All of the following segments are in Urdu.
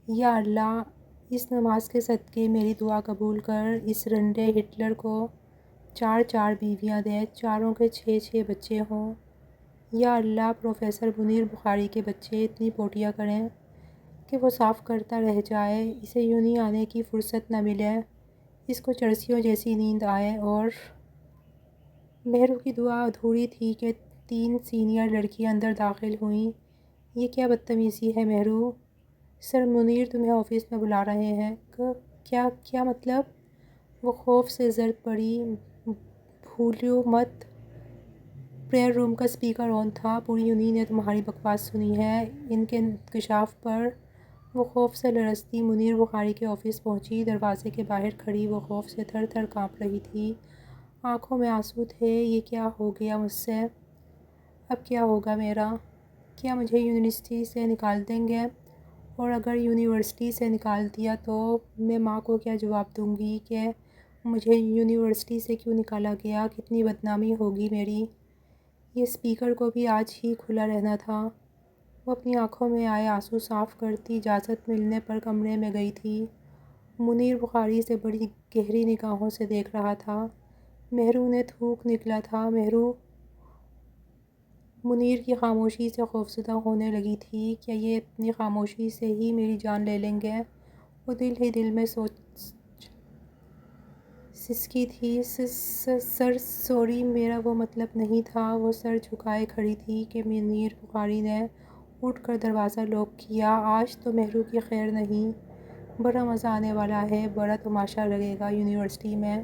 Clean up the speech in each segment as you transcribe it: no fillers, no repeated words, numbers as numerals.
یا اللہ، اس نماز کے صدقے میری دعا قبول کر، اس رنڈے ہٹلر کو 4 بیویاں دے، چاروں کے 6 بچے ہوں۔ یا اللہ، پروفیسر منیر بخاری کے بچے اتنی پوٹیاں کریں کہ وہ صاف کرتا رہ جائے، اسے یوں نہیں آنے کی فرصت نہ ملے، اس کو چرسیوں جیسی نیند آئے۔ اور مہرو کی دعا ادھوری تھی کہ 3 سینئر لڑکیاں اندر داخل ہوئیں۔ یہ کیا بدتمیزی ہے مہرو؟ سر منیر تمہیں آفس میں بلا رہے ہیں۔ کیا مطلب؟ وہ خوف سے زرد پڑی۔ بھولو مت، پریئر روم کا اسپیکر آن تھا، پوری یونین نے تمہاری بکواس سنی ہے۔ ان کے انکشاف پر وہ خوف سے لرزتی منیر بخاری کے آفس پہنچی۔ دروازے کے باہر کھڑی وہ خوف سے تھر تھر کانپ رہی تھی، آنکھوں میں آنسو تھے۔ یہ کیا ہو گیا مجھ سے؟ اب کیا ہوگا میرا؟ کیا مجھے یونیورسٹی سے نکال دیں گے؟ اور اگر یونیورسٹی سے نکال دیا تو میں ماں کو کیا جواب دوں گی کہ مجھے یونیورسٹی سے کیوں نکالا گیا؟ کتنی بدنامی ہوگی میری۔ یہ اسپیکر کو بھی آج ہی کھلا رہنا تھا۔ وہ اپنی آنکھوں میں آئے آنسو صاف کرتی اجازت ملنے پر کمرے میں گئی تھی۔ منیر بخاری سے بڑی گہری نگاہوں سے دیکھ رہا تھا۔ مہرو نے تھوک نکلا تھا۔ مہرو منیر کی خاموشی سے خوفزدہ ہونے لگی تھی۔ کیا یہ اپنی خاموشی سے ہی میری جان لے لیں گے؟ وہ دل ہی دل میں سسکی تھی۔ سر سوری، میرا وہ مطلب نہیں تھا۔ وہ سر جھکائے کھڑی تھی کہ منیر بخاری نے اٹھ کر دروازہ لاک کیا۔ آج تو مہرو کی خیر نہیں، بڑا مزہ آنے والا ہے، بڑا تماشا لگے گا یونیورسٹی میں۔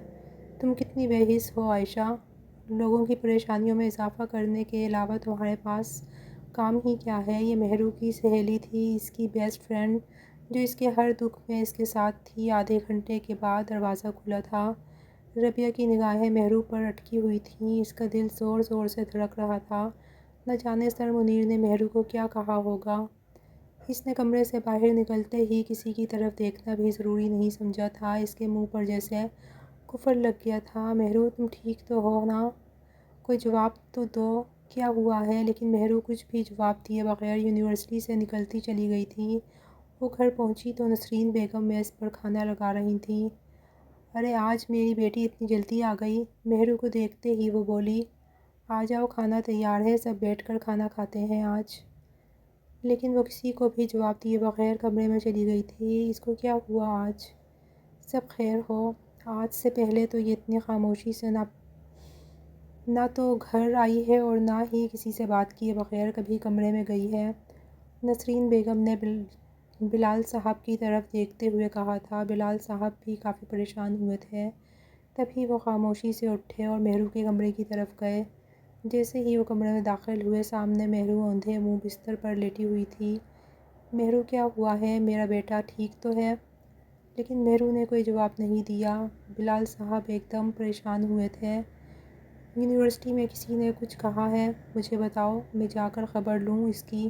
تم کتنی بے حس ہو عائشہ، لوگوں کی پریشانیوں میں اضافہ کرنے کے علاوہ تمہارے پاس کام ہی کیا ہے؟ یہ مہرو کی سہیلی تھی، اس کی بیسٹ فرینڈ، جو اس کے ہر دکھ میں اس کے ساتھ تھی۔ آدھے گھنٹے کے بعد دروازہ کھلا تھا۔ ربیہ کی نگاہیں مہرو پر اٹکی ہوئی تھیں، اس کا دل زور زور سے دھڑک رہا تھا۔ نہ جانے سر منیر نے مہرو کو کیا کہا ہوگا۔ اس نے کمرے سے باہر نکلتے ہی کسی کی طرف دیکھنا بھی ضروری نہیں سمجھا تھا۔ اس کے منہ پر جیسے کفر لگ گیا تھا۔ مہرو، تم ٹھیک تو ہو نا؟ کوئی جواب تو دو، کیا ہوا ہے؟ لیکن مہرو کچھ بھی جواب دیے بغیر یونیورسٹی سے نکلتی چلی گئی تھی۔ وہ گھر پہنچی تو نسرین بیگم میز پر کھانا لگا رہی تھیں۔ ارے آج میری بیٹی اتنی جلدی آ گئی؟ مہرو کو دیکھتے ہی وہ بولی۔ آ جاؤ، کھانا تیار ہے، سب بیٹھ کر کھانا کھاتے ہیں آج۔ لیکن وہ کسی کو بھی جواب دیے بغیر کمرے میں چلی گئی تھی۔ اس کو کیا ہوا آج؟ سب خیر ہو؟ آج سے پہلے تو یہ اتنی خاموشی سے نہ تو گھر آئی ہے اور نہ ہی کسی سے بات کیے بغیر کبھی کمرے میں گئی ہے، نسرین بیگم نے بلال صاحب کی طرف دیکھتے ہوئے کہا تھا۔ بلال صاحب بھی کافی پریشان ہوئے تھے۔ تبھی وہ خاموشی سے اٹھے اور مہرو کے کمرے کی طرف گئے۔ جیسے ہی وہ کمرے میں داخل ہوئے، سامنے مہرو اوندھے منہ بستر پر لیٹی ہوئی تھی۔ مہرو، کیا ہوا ہے؟ میرا بیٹا ٹھیک تو ہے؟ لیکن مہرو نے کوئی جواب نہیں دیا۔ بلال صاحب ایک دم پریشان ہوئے تھے۔ یونیورسٹی میں کسی نے کچھ کہا ہے؟ مجھے بتاؤ، میں جا کر خبر لوں اس کی۔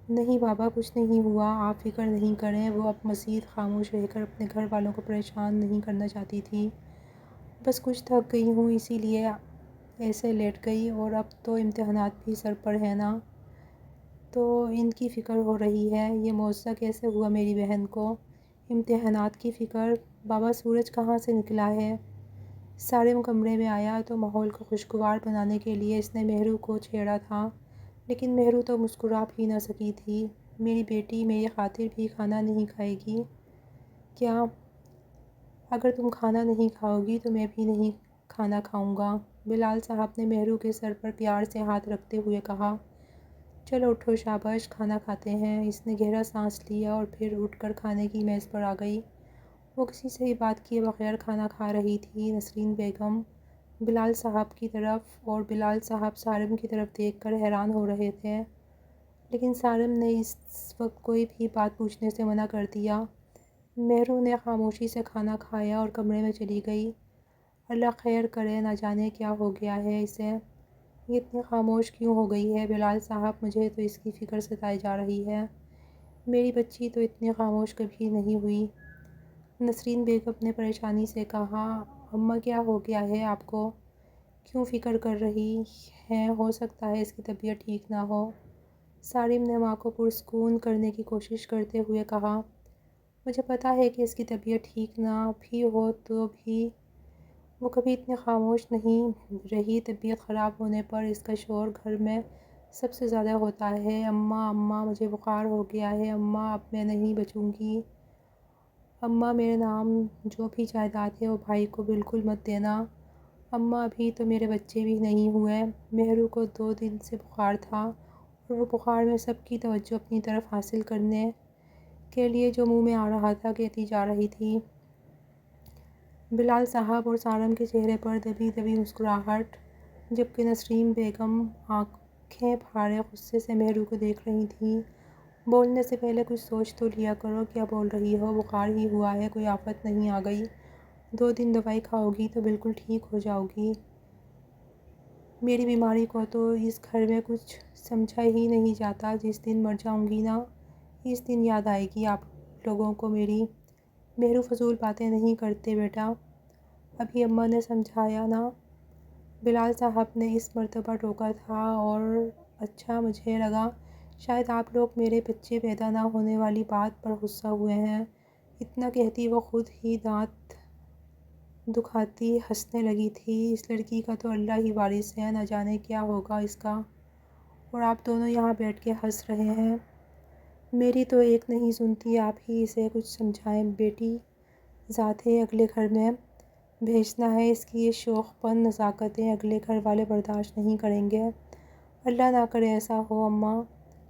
نہیں بابا، کچھ نہیں ہوا، آپ فکر نہیں کریں۔ وہ اب مزید خاموش رہ کر اپنے گھر والوں کو پریشان نہیں کرنا چاہتی تھی۔ بس کچھ تھک گئی ہوں، اسی لیے ایسے لیٹ گئی، اور اب تو امتحانات بھی سر پر ہیں نا، تو ان کی فکر ہو رہی ہے۔ یہ معجزہ کیسے ہوا میری بہن کو؟ امتحانات کی فکر؟ بابا سورج کہاں سے نکلا ہے؟ سارم کمرے میں آیا تو ماحول کو خوشگوار بنانے کے لیے اس نے مہرو کو چھیڑا تھا، لیکن مہرو تو مسکرا بھی نہ سکی تھی۔ میری بیٹی میری خاطر بھی کھانا نہیں کھائے گی کیا؟ اگر تم کھانا نہیں کھاؤ گی تو میں بھی نہیں کھانا کھاؤں گا، بلال صاحب نے مہرو کے سر پر پیار سے ہاتھ رکھتے ہوئے کہا۔ چلو اٹھو، شاباش، کھانا کھاتے ہیں۔ اس نے گہرا سانس لیا اور پھر اٹھ کر کھانے کی میز پر آ گئی۔ وہ کسی سے بھی بات کیے بغیر کھانا کھا رہی تھی۔ نسرین بیگم بلال صاحب کی طرف اور بلال صاحب سارم کی طرف دیکھ کر حیران ہو رہے تھے، لیکن سارم نے اس وقت کوئی بھی بات پوچھنے سے منع کر دیا۔ مہرو نے خاموشی سے کھانا کھایا اور کمرے میں چلی گئی۔ اللہ خیر کرے، نہ جانے کیا ہو گیا ہے اسے، یہ اتنی خاموش کیوں ہو گئی ہے؟ بلال صاحب، مجھے تو اس کی فکر ستائی جا رہی ہے۔ میری بچی تو اتنی خاموش کبھی نہیں ہوئی، نسرین بیگم نے پریشانی سے کہا۔ اماں، کیا ہو گیا ہے آپ کو؟ کیوں فکر کر رہی ہیں؟ ہو سکتا ہے اس کی طبیعت ٹھیک نہ ہو۔ سالم نے ماں کو پرسکون کرنے کی کوشش کرتے ہوئے کہا، مجھے پتہ ہے کہ اس کی طبیعت ٹھیک نہ بھی ہو تو بھی وہ کبھی اتنی خاموش نہیں رہی۔ طبیعت خراب ہونے پر اس کا شور گھر میں سب سے زیادہ ہوتا ہے۔ اماں اماں مجھے بخار ہو گیا ہے، اماں اب میں نہیں بچوں گی، اماں میرے نام جو بھی جائیداد ہے وہ بھائی کو بالکل مت دینا، اماں ابھی تو میرے بچے بھی نہیں ہوئے۔ مہرو کو 2 دن سے بخار تھا اور وہ بخار میں سب کی توجہ اپنی طرف حاصل کرنے کے لیے جو منہ میں آ رہا تھا کہتی جا رہی تھی۔ بلال صاحب اور سالم کے چہرے پر دبی دبی مسکراہٹ، جبکہ نسرین بیگم آنکھیں پھاڑے غصے سے مہرو کو دیکھ رہی تھیں۔ بولنے سے پہلے کچھ سوچ تو لیا کرو، کیا بول رہی ہو؟ بخار ہی ہوا ہے، کوئی آفت نہیں آ گئی، 2 دن دوائی کھاؤ گی تو بالکل ٹھیک ہو جاؤ گی۔ میری بیماری کو تو اس گھر میں کچھ سمجھا ہی نہیں جاتا، جس دن مر جاؤں گی نا، اس دن یاد آئے گی آپ لوگوں کو میری۔ مہرو فضول باتیں نہیں کرتے بیٹا، ابھی اماں نے سمجھایا نا، بلال صاحب نے اس مرتبہ ٹوکا تھا۔ اور اچھا، مجھے لگا شاید آپ لوگ میرے بچے پیدا نہ ہونے والی بات پر غصہ ہوئے ہیں۔ اتنا کہتی وہ خود ہی دانت دکھاتی ہنسنے لگی تھی۔ اس لڑکی کا تو اللہ ہی وارث ہے، نہ جانے کیا ہوگا اس کا، اور آپ دونوں یہاں بیٹھ کے ہنس رہے ہیں۔ میری تو ایک نہیں سنتی، آپ ہی اسے کچھ سمجھائیں، بیٹی ذات ہے، اگلے گھر میں بھیجنا ہے، اس کی یہ شوخ پن نزاکتیں اگلے گھر والے برداشت نہیں کریں گے۔ اللہ نہ کرے ایسا ہو۔ اماں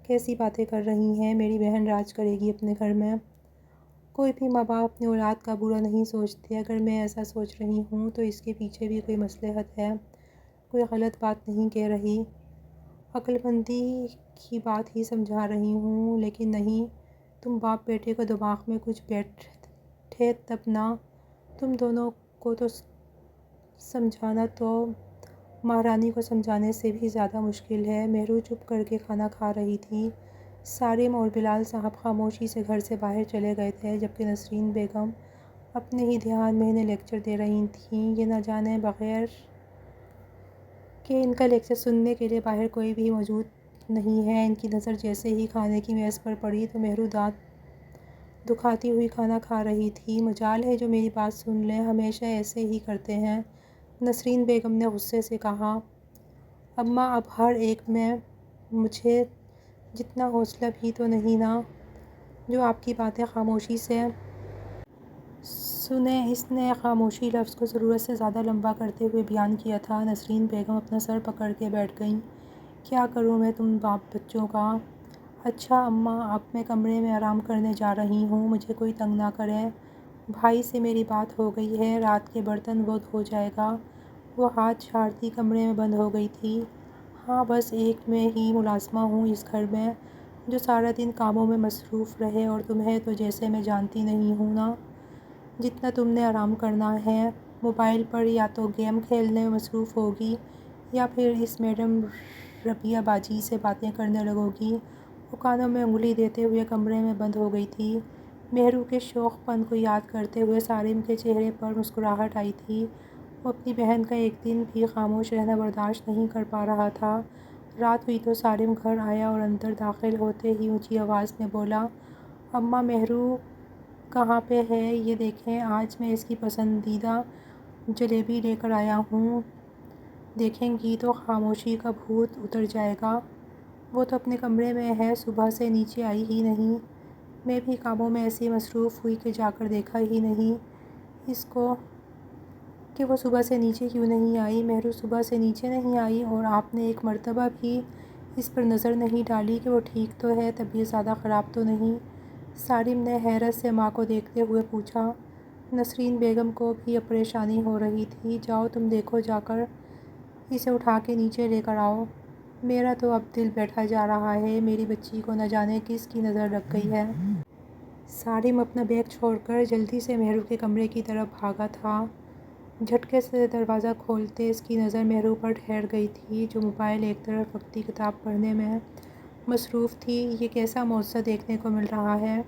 کیسی باتیں کر رہی ہیں، میری بہن راج کرے گی اپنے گھر میں؟ کوئی بھی ماں باپ اپنی اولاد کا برا نہیں سوچتے، اگر میں ایسا سوچ رہی ہوں تو اس کے پیچھے بھی کوئی مصلحت ہے، کوئی غلط بات نہیں کہہ رہی، عقل مندی کی بات ہی سمجھا رہی ہوں۔ لیکن نہیں، تم باپ بیٹے کو دماغ میں کچھ بیٹھے تب نہ، تم دونوں کو تو سمجھانا تو مہارانی کو سمجھانے سے بھی زیادہ مشکل ہے۔ مہرو چپ کر کے کھانا کھا رہی تھی۔ سالم اور بلال صاحب خاموشی سے گھر سے باہر چلے گئے تھے، جبکہ نسرین بیگم اپنے ہی دھیان میں انہیں لیکچر دے رہی تھیں۔ یہ نہ جانے بغیر کہ ان کا لیکچر سننے کے لیے باہر کوئی بھی موجود نہیں ہے، ان کی نظر جیسے ہی کھانے کی میز پر پڑی تو مہرو دانت دکھاتی ہوئی کھانا کھا رہی تھی۔ مجال ہے جو میری بات سن لیں، ہمیشہ ایسے ہی کرتے ہیں، نسرین بیگم نے غصے سے کہا۔ اماں اب ہر ایک میں مجھے جتنا حوصلہ بھی تو نہیں نا، جو آپ کی باتیں خاموشی سے سنیں۔ اس نے خاموشی لفظ کو ضرورت سے زیادہ لمبا کرتے ہوئے بیان کیا تھا۔ نسرین بیگم اپنا سر پکڑ کے بیٹھ گئیں۔ کیا کروں میں تم باپ بچوں کا؟ اچھا اماں، اب میں کمرے میں آرام کرنے جا رہی ہوں، مجھے کوئی تنگ نہ کرے، بھائی سے میری بات ہو گئی ہے، رات کے برتن وہ دھو جائے گا۔ وہ ہاتھ جھاڑتی کمرے میں بند ہو گئی تھی۔ ہاں، بس ایک میں ہی ملازمہ ہوں اس گھر میں، جو سارا دن کاموں میں مصروف رہے، اور تمہیں تو جیسے میں جانتی نہیں ہوں نا، جتنا تم نے آرام کرنا ہے، موبائل پر یا تو گیم کھیلنے میں مصروف ہوگی یا پھر اس میڈم ربیہ باجی سے باتیں کرنے لگو گی۔ وہ کانوں میں انگلی دیتے ہوئے کمرے میں بند ہو گئی تھی۔ مہرو کے شوخ پن کو یاد کرتے ہوئے سالم کے چہرے پر مسکراہٹ آئی تھی۔ وہ اپنی بہن کا ایک دن بھی خاموش رہنا برداشت نہیں کر پا رہا تھا۔ رات ہوئی تو سالم گھر آیا اور اندر داخل ہوتے ہی اونچی آواز میں بولا، اماں مہرو کہاں پہ ہے؟ یہ دیکھیں، آج میں اس کی پسندیدہ جلیبی لے کر آیا ہوں، دیکھیں گی تو خاموشی کا بھوت اتر جائے گا۔ وہ تو اپنے کمرے میں ہے، صبح سے نیچے آئی ہی نہیں، میں بھی کاموں میں ایسی مصروف ہوئی کہ جا کر دیکھا ہی نہیں اس کو کہ وہ صبح سے نیچے کیوں نہیں آئی۔ مہرو صبح سے نیچے نہیں آئی اور آپ نے ایک مرتبہ بھی اس پر نظر نہیں ڈالی کہ وہ ٹھیک تو ہے، طبیعت زیادہ خراب تو نہیں؟ سالم نے حیرت سے ماں کو دیکھتے ہوئے پوچھا۔ نسرین بیگم کو بھی اب پریشانی ہو رہی تھی۔ جاؤ تم دیکھو، جا کر اسے اٹھا کے نیچے لے کر آؤ، میرا تو اب دل بیٹھا جا رہا ہے، میری بچی کو نہ جانے کس کی نظر لگ گئی ہے۔ سالم اپنا بیگ چھوڑ کر جلدی سے مہرو کے کمرے کی طرف بھاگا تھا۔ جھٹکے سے دروازہ کھولتے اس کی نظر مہرو پر ٹھہر گئی تھی، جو موبائل ایک طرف رکھتی کتاب پڑھنے میں مصروف تھی۔ یہ کیسا معجزہ دیکھنے کو مل رہا ہے؟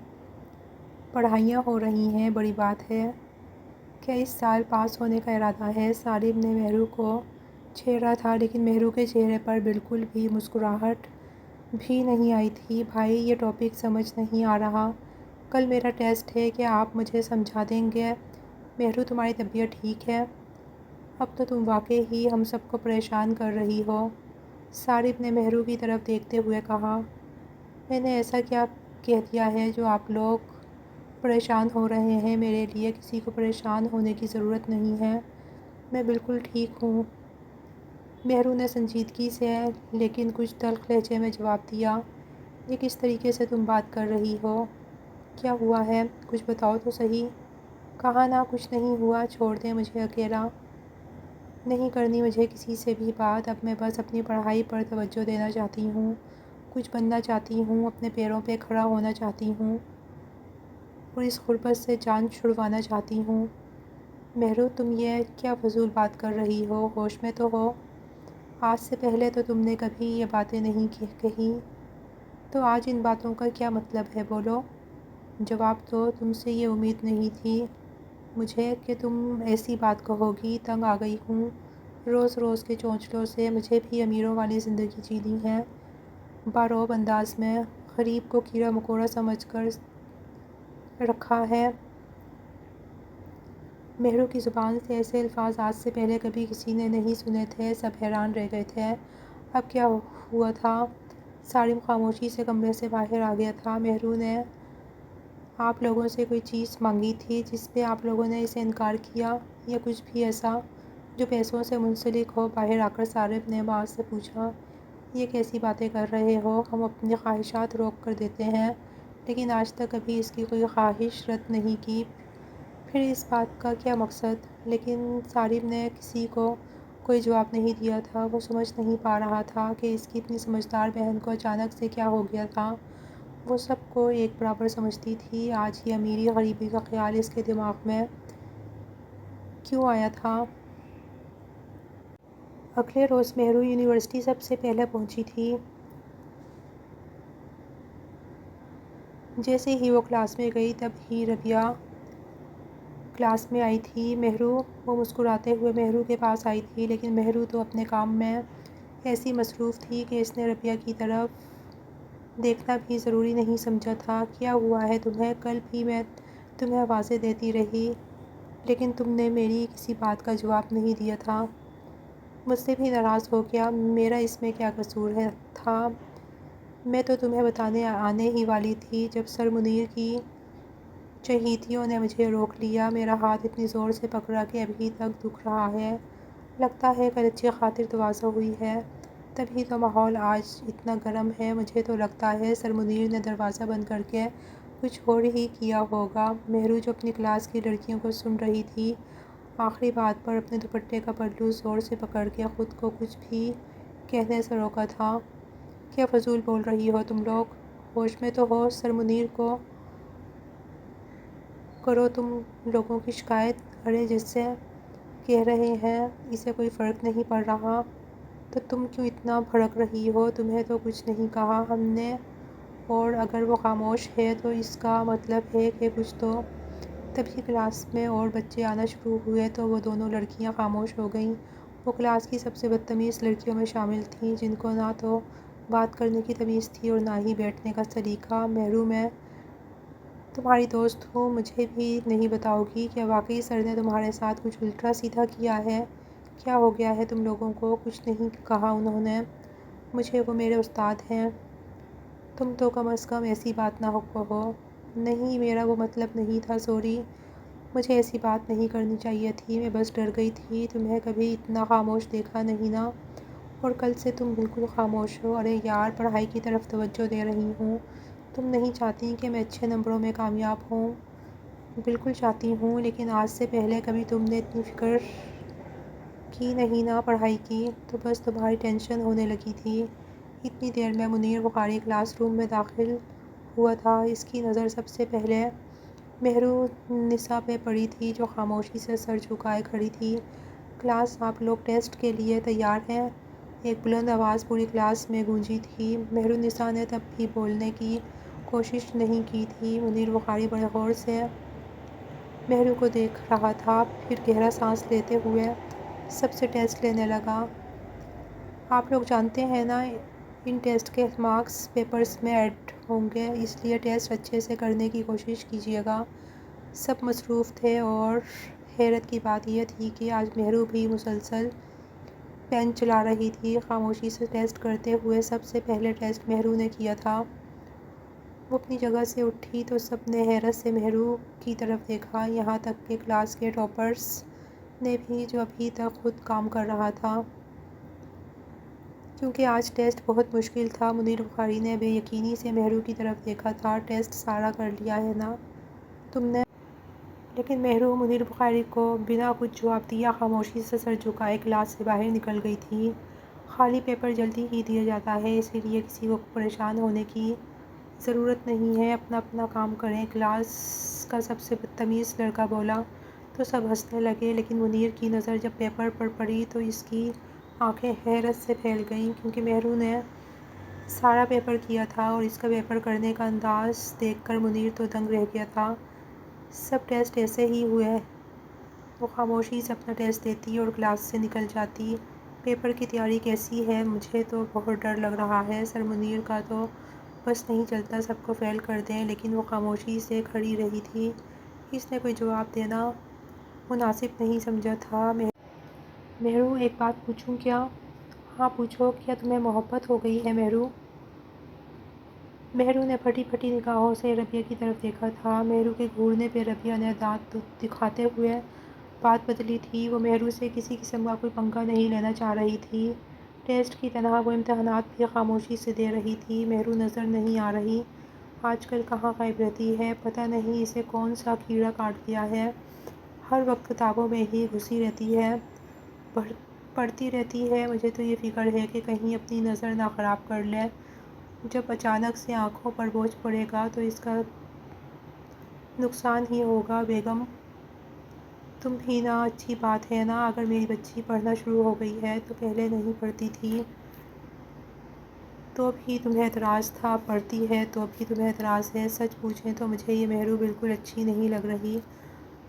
پڑھائیاں ہو رہی ہیں، بڑی بات ہے، کیا اس سال پاس ہونے کا ارادہ ہے؟ سالم نے مہرو کو چھیڑا تھا، لیکن مہرو کے چہرے پر بالکل بھی مسکراہٹ بھی نہیں آئی تھی۔ بھائی یہ ٹاپک سمجھ نہیں آ رہا، کل میرا ٹیسٹ ہے، کیا آپ مجھے سمجھا دیں گے؟ مہرو تمہاری طبیعت ٹھیک ہے؟ اب تو تم واقعی ہی ہم سب کو پریشان کر رہی ہو، صارف نے مہرو کی طرف دیکھتے ہوئے کہا۔ میں نے ایسا کیا کہہ دیا ہے جو آپ لوگ پریشان ہو رہے ہیں؟ میرے لیے کسی کو پریشان ہونے کی ضرورت نہیں ہے، میں بالکل ٹھیک ہوں، مہرو نے سنجیدگی سے لیکن کچھ تلخ لہجے میں جواب دیا۔ یہ کس طریقے سے تم بات کر رہی ہو؟ کیا ہوا ہے؟ کچھ بتاؤ تو صحیح۔ کہا نا کچھ نہیں ہوا، چھوڑ دیں مجھے اکیلا، نہیں کرنی مجھے کسی سے بھی بات، اب میں بس اپنی پڑھائی پر توجہ دینا چاہتی ہوں، کچھ بننا چاہتی ہوں، اپنے پیروں پہ کھڑا ہونا چاہتی ہوں اور اس غربت سے جان چھڑوانا چاہتی ہوں۔ مہرو تم یہ کیا فضول بات کر رہی ہو؟ ہوش میں تو ہو؟ آج سے پہلے تو تم نے کبھی یہ باتیں نہیں کہیں، تو آج ان باتوں کا کیا مطلب ہے؟ بولو۔ جواب تو تم سے یہ امید نہیں تھی مجھے کہ تم ایسی بات کہو گی، تنگ آ گئی ہوں روز روز کے چونچلوں سے، مجھے بھی امیروں والی زندگی جینی ہے، باروب انداز میں، غریب کو کیڑا مکوڑا سمجھ کر رکھا ہے۔ مہرو کی زبان سے ایسے الفاظ آج سے پہلے کبھی کسی نے نہیں سنے تھے، سب حیران رہ گئے تھے۔ اب کیا ہوا تھا؟ صارم خاموشی سے کمرے سے باہر آ گیا تھا۔ مہرو نے آپ لوگوں سے کوئی چیز مانگی تھی جس پہ آپ لوگوں نے اسے انکار کیا، یا کچھ بھی ایسا جو پیسوں سے منسلک ہو؟ باہر آ کر صارف نے باز سے پوچھا۔ یہ کیسی باتیں کر رہے ہو؟ ہم اپنی خواہشات روک کر دیتے ہیں، لیکن آج تک کبھی اس کی کوئی خواہش رد نہیں کی، پھر اس بات کا کیا مقصد؟ لیکن صارف نے کسی کو کوئی جواب نہیں دیا تھا، وہ سمجھ نہیں پا رہا تھا کہ اس کی اتنی سمجھدار بہن کو اچانک سے کیا ہو گیا تھا۔ وہ سب کو ایک برابر سمجھتی تھی، آج یہ امیری غریبی کا خیال اس کے دماغ میں کیوں آیا تھا؟ اگلے روز مہرو یونیورسٹی سب سے پہلے پہنچی تھی۔ جیسے ہی وہ کلاس میں گئی تب ہی ربیہ کلاس میں آئی تھی۔ وہ مسکراتے ہوئے مہرو کے پاس آئی تھی، لیکن مہرو تو اپنے کام میں ایسی مصروف تھی کہ اس نے ربیہ کی طرف دیکھنا بھی ضروری نہیں سمجھا تھا۔ کیا ہوا ہے تمہیں؟ کل بھی میں تمہیں آوازیں دیتی رہی، لیکن تم نے میری کسی بات کا جواب نہیں دیا تھا، مجھ سے بھی ناراض ہو گیا۔ میرا اس میں کیا قصور تھا؟ میں تو تمہیں بتانے آنے ہی والی تھی جب سر منیر کی چہیتیوں نے مجھے روک لیا، میرا ہاتھ اتنی زور سے پکڑا کہ ابھی تک دکھ رہا ہے، لگتا ہے کل اچھی خاطر تواضع ہوئی ہے، تبھی تو ماحول آج اتنا گرم ہے۔ مجھے تو لگتا ہے سر منیر نے دروازہ بند کر کے کچھ اور ہی کیا ہوگا۔ مہرو جو اپنی کلاس کی لڑکیوں کو سن رہی تھی، آخری بات پر اپنے دوپٹے کا پلو زور سے پکڑ کے خود کو کچھ بھی کہنے سے روکا تھا۔ کیا فضول بول رہی ہو تم لوگ؟ ہوش میں تو ہو؟ سر منیر کو کرو تم لوگوں کی شکایت، ارے جسے کہہ رہے ہیں اسے کوئی فرق نہیں پڑ رہا تو تم کیوں اتنا بھڑک رہی ہو؟ تمہیں تو کچھ نہیں کہا ہم نے، اور اگر وہ خاموش ہے تو اس کا مطلب ہے کہ کچھ تو۔ تبھی کلاس میں اور بچے آنا شروع ہوئے تو وہ دونوں لڑکیاں خاموش ہو گئیں۔ وہ کلاس کی سب سے بدتمیز لڑکیوں میں شامل تھیں، جن کو نہ تو بات کرنے کی تمیز تھی اور نہ ہی بیٹھنے کا سلیقہ۔ مہرو میں تمہاری دوست ہوں، مجھے بھی نہیں بتاؤ گی کہ واقعی سر نے تمہارے ساتھ کچھ الٹا سیدھا کیا ہے؟ کیا ہو گیا ہے تم لوگوں کو؟ کچھ نہیں کہا انہوں نے مجھے، وہ میرے استاد ہیں، تم تو کم از کم ایسی بات نہ کہو۔ نہیں، میرا وہ مطلب نہیں تھا، سوری، مجھے ایسی بات نہیں کرنی چاہیے تھی، میں بس ڈر گئی تھی، تمہیں کبھی اتنا خاموش دیکھا نہیں نا، اور کل سے تم بالکل خاموش ہو۔ ارے یار، پڑھائی کی طرف توجہ دے رہی ہوں، تم نہیں چاہتی کہ میں اچھے نمبروں میں کامیاب ہوں؟ بالکل چاہتی ہوں، لیکن آج سے پہلے کبھی تم نے اتنی فکر کی نہیں نا پڑھائی کی، تو بس تمہاری ٹینشن ہونے لگی تھی۔ اتنی دیر میں منیر بخاری کلاس روم میں داخل ہوا تھا۔ اس کی نظر سب سے پہلے مہرو نساء پہ پڑی تھی، جو خاموشی سے سر جھکائے کھڑی تھی۔ کلاس، آپ لوگ ٹیسٹ کے لیے تیار ہیں؟ ایک بلند آواز پوری کلاس میں گونجی تھی۔ مہرو نساء نے تب بھی بولنے کی کوشش نہیں کی تھی۔ منیر بخاری بڑے غور سے مہرو کو دیکھ رہا تھا، پھر گہرا سانس لیتے ہوئے سب سے ٹیسٹ لینے لگا۔ آپ لوگ جانتے ہیں نا ان ٹیسٹ کے مارکس پیپرز میں ایڈ ہوں گے، اس لیے ٹیسٹ اچھے سے کرنے کی کوشش کیجیے گا۔ سب مصروف تھے اور حیرت کی بات یہ تھی کہ آج مہرو بھی مسلسل پین چلا رہی تھی۔ خاموشی سے ٹیسٹ کرتے ہوئے سب سے پہلے ٹیسٹ مہرو نے کیا تھا۔ وہ اپنی جگہ سے اٹھی تو سب نے حیرت سے مہرو کی طرف دیکھا، یہاں تک کہ کلاس کے ٹاپرز نے بھی، جو ابھی تک خود کام کر رہا تھا۔ کیونکہ آج ٹیسٹ بہت مشکل تھا، منیر بخاری نے بے یقینی سے مہرو کی طرف دیکھا تھا۔ ٹیسٹ سارا کر لیا ہے نا تم نے؟ لیکن مہرو منیر بخاری کو بنا کچھ جواب دیا خاموشی سے سر جھکائے کلاس سے باہر نکل گئی تھی۔ خالی پیپر جلدی ہی دیا جاتا ہے، اسی لیے کسی کو پریشان ہونے کی ضرورت نہیں ہے، اپنا اپنا کام کریں، کلاس کا سب سے بدتمیز لڑکا بولا تو سب ہنسنے لگے۔ لیکن منیر کی نظر جب پیپر پر پڑی تو اس کی آنکھیں حیرت سے پھیل گئیں، کیونکہ مہرو نے سارا پیپر کیا تھا اور اس کا پیپر کرنے کا انداز دیکھ کر منیر تو دنگ رہ گیا تھا۔ سب ٹیسٹ ایسے ہی ہوئے، وہ خاموشی سے اپنا ٹیسٹ دیتی اور کلاس سے نکل جاتی۔ پیپر کی تیاری کیسی ہے؟ مجھے تو بہت ڈر لگ رہا ہے سر، منیر کا تو بس نہیں چلتا سب کو فیل کر دیں، لیکن وہ خاموشی سے کھڑی رہی تھی۔ اس نے کوئی جواب دینا مناسب نہیں سمجھا تھا۔ مہرو ایک بات پوچھوں کیا؟ ہاں پوچھو، کیا تمہیں محبت ہو گئی ہے مہرو؟ مہرو نے پھٹی پھٹی نگاہوں سے ربیہ کی طرف دیکھا تھا۔ مہرو کے گھورنے پہ ربیہ نے دانت دکھاتے ہوئے بات بدلی تھی۔ وہ مہرو سے کسی قسم کا کوئی پنگا نہیں لینا چاہ رہی تھی۔ ٹیسٹ کی طرح وہ امتحانات بھی خاموشی سے دے رہی تھی۔ مہرو نظر نہیں آ رہی، آج کل کہاں غائب رہتی ہے، پتہ نہیں اسے کون سا کیڑا کاٹ گیا ہے، ہر وقت کتابوں میں ہی گھسی رہتی ہے، پڑھتی رہتی ہے۔ مجھے تو یہ فکر ہے کہ کہیں اپنی نظر نہ خراب کر لے، جب اچانک سے آنکھوں پر بوجھ پڑے گا تو اس کا نقصان ہی ہوگا۔ بیگم تم بھی نا، اچھی بات ہے نا، اگر میری بچی پڑھنا شروع ہو گئی ہے تو پہلے نہیں پڑھتی تھی تو بھی تمہیں اعتراض تھا، پڑھتی ہے تو بھی تمہیں اعتراض ہے۔ سچ پوچھیں تو مجھے یہ مہرو بالکل اچھی نہیں لگ رہی،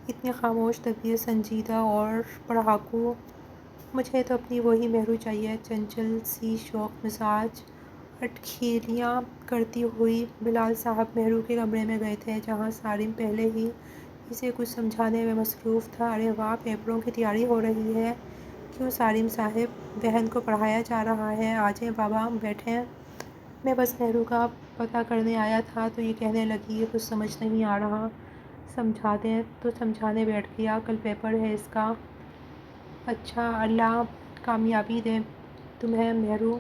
اتنی خاموش طبیعت، سنجیدہ اور پڑھاکو۔ مجھے تو اپنی وہی مہرو چاہیے، چنچل سی، شوخ مزاج۔ اٹکھیلیاں کرتی ہوئی بلال صاحب مہرو کے کمرے میں گئے تھے، جہاں سالم پہلے ہی اسے کچھ سمجھانے میں مصروف تھا۔ ارے واہ، پیپروں کی تیاری ہو رہی ہے؟ کیوں سالم صاحب، بہن کو پڑھایا جا رہا ہے؟ آجائیں بابا، بیٹھیں۔ میں بس مہرو کا پتہ کرنے آیا تھا تو یہ کہنے لگی، کچھ سمجھ نہیں آ رہا، سمجھا دیں؟ تو سمجھانے بیٹھ گیا۔ کل پیپر ہے اس کا۔ اچھا، اللہ کامیابی دے تمہیں مہرو،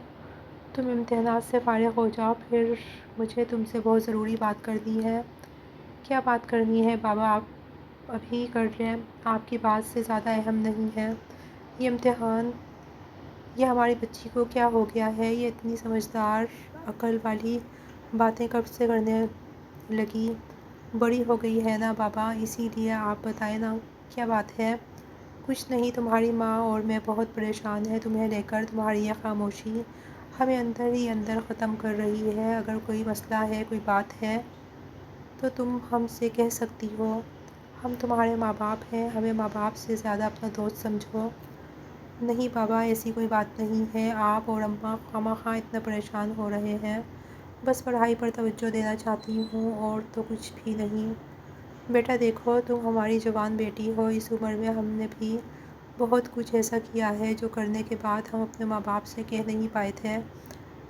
تم امتحانات سے فارغ ہو جاؤ، پھر مجھے تم سے بہت ضروری بات کرنی ہے۔ کیا بات کرنی ہے بابا؟ آپ ابھی کر لیں، آپ کی بات سے زیادہ اہم نہیں ہے یہ امتحان۔ یہ ہماری بچی کو کیا ہو گیا ہے؟ یہ اتنی سمجھدار، عقل والی باتیں کب سے کرنے لگی؟ بڑی ہو گئی ہے نا بابا، اسی لیے آپ بتائیں نا، کیا بات ہے؟ کچھ نہیں، تمہاری ماں اور میں بہت پریشان ہیں تمہیں لے کر، تمہاری یہ خاموشی ہمیں اندر ہی اندر ختم کر رہی ہے۔ اگر کوئی مسئلہ ہے، کوئی بات ہے تو تم ہم سے کہہ سکتی ہو، ہم تمہارے ماں باپ ہیں، ہمیں ماں باپ سے زیادہ اپنا دوست سمجھو۔ نہیں بابا، ایسی کوئی بات نہیں ہے، آپ اور اماں خواہ اتنا پریشان ہو رہے ہیں، بس پڑھائی پر توجہ دینا چاہتی ہوں، اور تو کچھ بھی نہیں۔ بیٹا دیکھو، تم ہماری جوان بیٹی ہو، اس عمر میں ہم نے بھی بہت کچھ ایسا کیا ہے جو کرنے کے بعد ہم اپنے ماں باپ سے کہہ نہیں پائے تھے،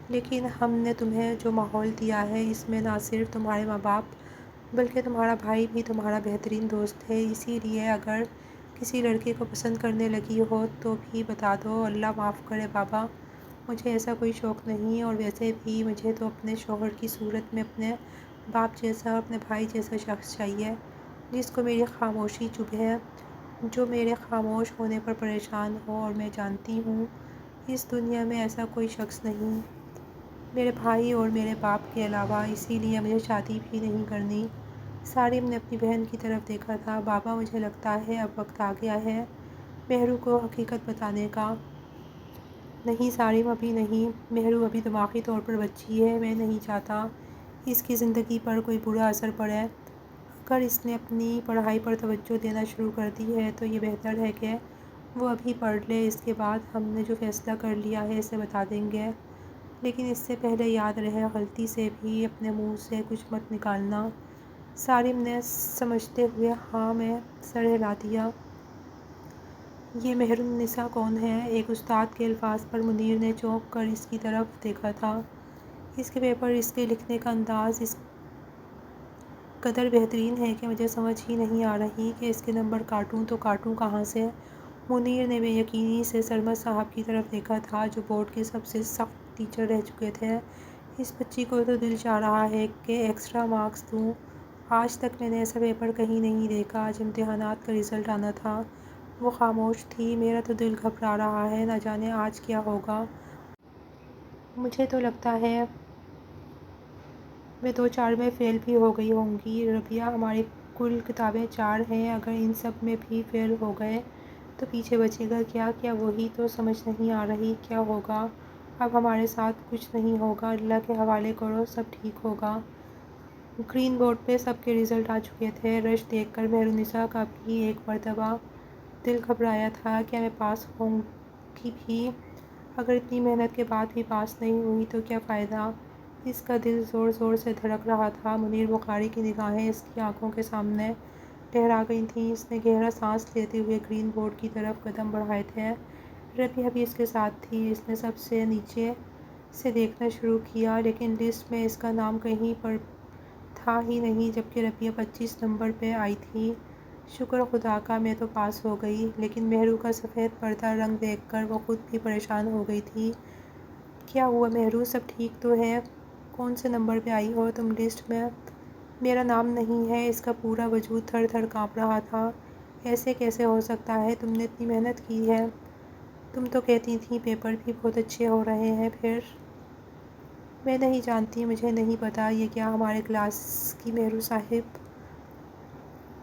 لیکن ہم نے تمہیں جو ماحول دیا ہے اس میں نہ صرف تمہارے ماں باپ بلکہ تمہارا بھائی بھی تمہارا بہترین دوست ہے، اسی لیے اگر کسی لڑکے کو پسند کرنے لگی ہو تو بھی بتا دو۔ اللہ معاف کرے بابا، مجھے ایسا کوئی شوق نہیں، اور ویسے بھی مجھے تو اپنے شوہر کی صورت میں اپنے باپ جیسا، اپنے بھائی جیسا شخص چاہیے، جس کو میری خاموشی چبھے، جو میرے خاموش ہونے پر پریشان ہو، اور میں جانتی ہوں اس دنیا میں ایسا کوئی شخص نہیں میرے بھائی اور میرے باپ کے علاوہ، اسی لیے مجھے شادی بھی نہیں کرنی۔ سالم نے اپنی بہن کی طرف دیکھا تھا۔ بابا، مجھے لگتا ہے اب وقت آ گیا ہے مہرو کو حقیقت بتانے کا۔ نہیں سالم، ابھی نہیں، مہرو ابھی دماغی طور پر بچی ہے، میں نہیں چاہتا اس کی زندگی پر کوئی برا اثر پڑے۔ اگر اس نے اپنی پڑھائی پر توجہ دینا شروع کر دی ہے تو یہ بہتر ہے کہ وہ ابھی پڑھ لے، اس کے بعد ہم نے جو فیصلہ کر لیا ہے اسے بتا دیں گے۔ لیکن اس سے پہلے یاد رہے غلطی سے بھی اپنے منہ سے کچھ مت نکالنا۔ سالم نے سمجھتے ہوئے ہاں میں سر ہلا دیا۔ یہ مہر النساء کون ہے؟ ایک استاد کے الفاظ پر منیر نے چونک کر اس کی طرف دیکھا تھا۔ اس کے پیپر، اس کے لکھنے کا انداز اس قدر بہترین ہے کہ مجھے سمجھ ہی نہیں آ رہی کہ اس کے نمبر کاٹوں تو کاٹوں کہاں سے۔ منیر نے بے یقینی سے سرمد صاحب کی طرف دیکھا تھا جو بورڈ کے سب سے سخت ٹیچر رہ چکے تھے۔ اس بچی کو تو دل چاہ رہا ہے کہ ایکسٹرا مارکس دوں۔ آج تک میں نے ایسا پیپر کہیں نہیں دیکھا۔ آج امتحانات کا رزلٹ آنا تھا۔ وہ خاموش تھی۔ میرا تو دل گھبرا رہا ہے، نہ جانے آج کیا ہوگا۔ مجھے تو لگتا ہے میں 2-4 میں فیل بھی ہو گئی ہوں گی۔ ربیہ، ہماری کل کتابیں 4 ہیں، اگر ان سب میں بھی فیل ہو گئے تو پیچھے بچے گا کیا؟ کیا وہی تو سمجھ نہیں آ رہی کیا ہوگا؟ اب ہمارے ساتھ کچھ نہیں ہوگا، اللہ کے حوالے کرو، سب ٹھیک ہوگا۔ گرین بورڈ پہ سب کے رزلٹ آ چکے تھے۔ رش دیکھ کر مہر النساء کا بھی ایک مرتبہ دل گھبرایا تھا۔ کیا میں پاس ہوں گی بھی؟ اگر اتنی محنت کے بعد بھی پاس نہیں ہوئی تو کیا فائدہ؟ اس کا دل زور زور سے دھڑک رہا تھا۔ منیر بخاری کی نگاہیں اس کی آنکھوں کے سامنے ٹھہرا گئی تھیں۔ اس نے گہرا سانس لیتے ہوئے گرین بورڈ کی طرف قدم بڑھائے تھے۔ ربیہ بھی اس کے ساتھ تھی۔ اس نے سب سے نیچے سے دیکھنا شروع کیا، لیکن لسٹ میں اس کا نام کہیں پر تھا ہی نہیں، جبکہ ربیہ 25 نمبر پہ آئی تھی۔ شکر خدا کا، میں تو پاس ہو گئی۔ لیکن مہرو کا سفید پردہ رنگ دیکھ کر وہ خود بھی پریشان ہو گئی تھی۔ کیا ہوا مہرو، سب ٹھیک تو ہے؟ کون سے نمبر پہ آئی ہو تم لسٹ میں؟ میرا نام نہیں ہے۔ اس کا پورا وجود تھر تھر کانپ رہا تھا۔ ایسے کیسے ہو سکتا ہے؟ تم نے اتنی محنت کی ہے، تم تو کہتی تھیں پیپر بھی بہت اچھے ہو رہے ہیں، پھر؟ میں نہیں جانتی، مجھے نہیں پتا۔ یہ کیا ہمارے کلاس کی مہرو صاحب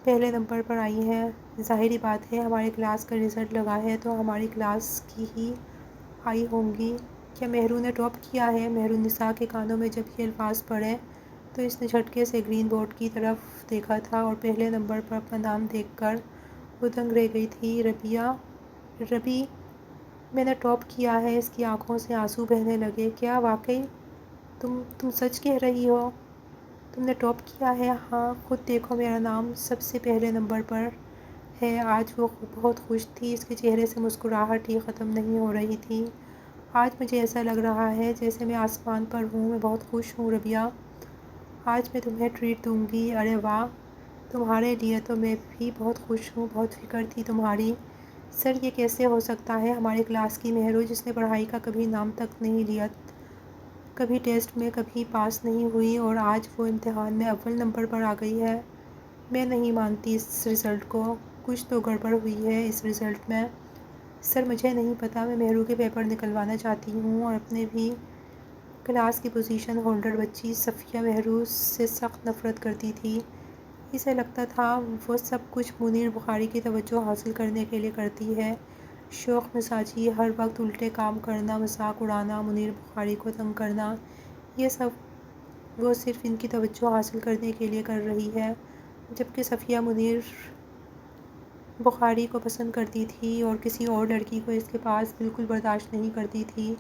پہلے نمبر پر آئی ہیں؟ ظاہری بات ہے، ہمارے کلاس کا رزلٹ لگا ہے تو ہماری کلاس کی ہی آئی ہوں گی۔ کیا مہرو نے ٹاپ کیا ہے؟ مہر النساء کے کانوں میں جب یہ الفاظ پڑے تو اس نے جھٹکے سے گرین بورڈ کی طرف دیکھا تھا اور پہلے نمبر پر اپنا نام دیکھ کر وہ دنگ رہ گئی تھی۔ ربی، میں نے ٹاپ کیا ہے۔ اس کی آنکھوں سے آنسو بہنے لگے۔ کیا واقعی؟ تم سچ کہہ رہی ہو؟ تم نے ٹاپ کیا ہے؟ ہاں، خود دیکھو، میرا نام سب سے پہلے نمبر پر ہے۔ آج وہ بہت خوش تھی۔ اس کے چہرے سے مسکراہٹ ہی ختم نہیں ہو رہی تھی۔ آج مجھے ایسا لگ رہا ہے جیسے میں آسمان پر ہوں۔ میں بہت خوش ہوں ربیہ۔ آج میں تمہیں ٹریٹ دوں گی۔ ارے واہ، تمہارے لیے تو میں بھی بہت خوش ہوں، بہت فکر تھی تمہاری۔ سر، یہ کیسے ہو سکتا ہے؟ ہماری کلاس کی مہرو جس نے پڑھائی کا کبھی نام تک نہیں لیا، کبھی ٹیسٹ میں کبھی پاس نہیں ہوئی، اور آج وہ امتحان میں اول نمبر پر آ گئی ہے۔ میں نہیں مانتی اس رزلٹ کو۔ کچھ تو گڑبڑ ہوئی ہے اس رزلٹ میں۔ سر، مجھے نہیں پتا۔ میں مہرو کے پیپر نکلوانا چاہتی ہوں اور اپنے بھی۔ کلاس کی پوزیشن ہولڈر بچی صفیہ مہرو سے سخت نفرت کرتی تھی۔ اسے لگتا تھا وہ سب کچھ منیر بخاری کی توجہ حاصل کرنے کے لیے کرتی ہے۔ شوخ مزاجی، ہر وقت الٹے کام کرنا، مذاق اڑانا، منیر بخاری کو تنگ کرنا، یہ سب وہ صرف ان کی توجہ حاصل کرنے کے لیے کر رہی ہے، جبکہ صفیہ منیر بخاری کو پسند کرتی تھی اور کسی اور لڑکی کو اس کے پاس بالکل برداشت نہیں کرتی تھی۔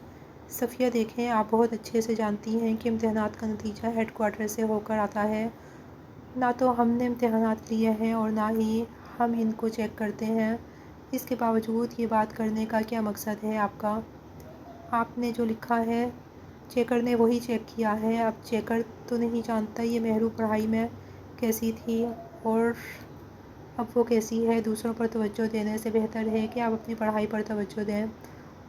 صفیہ، دیکھیں، آپ بہت اچھے سے جانتی ہیں کہ امتحانات کا نتیجہ ہیڈ کوارٹر سے ہو کر آتا ہے۔ نہ تو ہم نے امتحانات لیے ہیں اور نہ ہی ہم ان کو چیک کرتے ہیں۔ اس کے باوجود یہ بات کرنے کا کیا مقصد ہے آپ کا؟ آپ نے جو لکھا ہے چیکر نے وہی چیک کیا ہے۔ اب چیکر تو نہیں جانتا یہ مہرو پڑھائی میں کیسی تھی اور اب وہ کیسی ہے۔ دوسروں پر توجہ دینے سے بہتر ہے کہ آپ اپنی پڑھائی پر توجہ دیں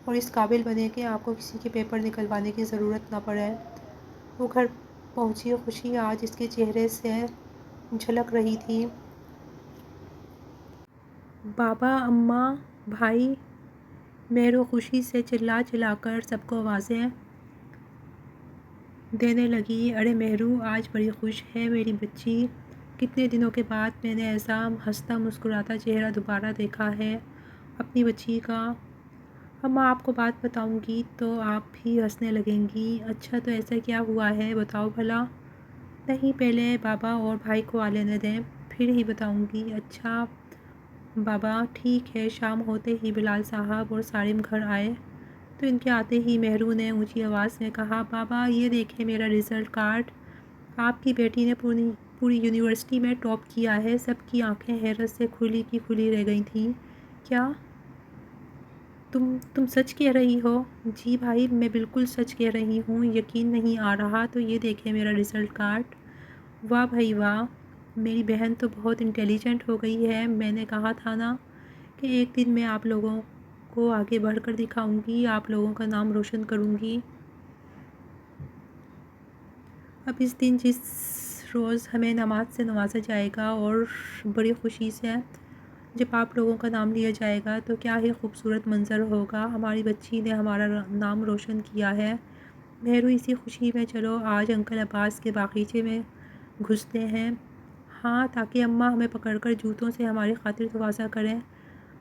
اور اس قابل بنیں کہ آپ کو کسی کے پیپر نکلوانے کی ضرورت نہ پڑے۔ وہ گھر پہنچی خوشی آج اس کے چہرے سے جھلک رہی تھی۔ بابا، اماں، بھائی، مہرو خوشی سے چلا چلا کر سب کو آوازیں دینے لگی۔ ارے مہرو، آج بڑی خوش ہے میری بچی۔ کتنے دنوں کے بعد میں نے ایسا ہنستا مسکراتا چہرہ دوبارہ دیکھا ہے اپنی بچی کا۔ اماں، آپ کو بات بتاؤں گی تو آپ بھی ہنسنے لگیں گی۔ اچھا، تو ایسا کیا ہوا ہے بتاؤ بھلا۔ نہیں، پہلے بابا اور بھائی کو آ لینے دیں، پھر ہی بتاؤں گی۔ اچھا بابا، ٹھیک ہے۔ شام ہوتے ہی بلال صاحب اور سالم گھر آئے تو ان کے آتے ہی مہرو نے اونچی آواز میں کہا، بابا یہ دیکھیں میرا رزلٹ کارڈ، آپ کی بیٹی نے پوری یونیورسٹی میں ٹاپ کیا ہے۔ سب کی آنکھیں حیرت سے کھلی کی کھلی رہ گئی تھیں۔ کیا تم سچ کہہ رہی ہو؟ جی بھائی، میں بالکل سچ کہہ رہی ہوں، یقین نہیں آ رہا تو یہ دیکھیں میرا رزلٹ کارڈ۔ واہ بھائی واہ، میری بہن تو بہت انٹیلیجنٹ ہو گئی ہے۔ میں نے کہا تھا نا کہ ایک دن میں آپ لوگوں کو آگے بڑھ کر دکھاؤں گی، آپ لوگوں کا نام روشن کروں گی۔ اب اس دن جس روز ہمیں نماز سے نوازا جائے گا اور بڑی خوشی سے جب آپ لوگوں کا نام لیا جائے گا تو کیا ہی خوبصورت منظر ہوگا، ہماری بچی نے ہمارا نام روشن کیا ہے۔ مہرو اسی خوشی میں چلو آج انکل عباس کے باغیچے میں گھستے ہیں، ہاں تاکہ اماں ہمیں پکڑ کر جوتوں سے ہماری خاطر تواضع کریں۔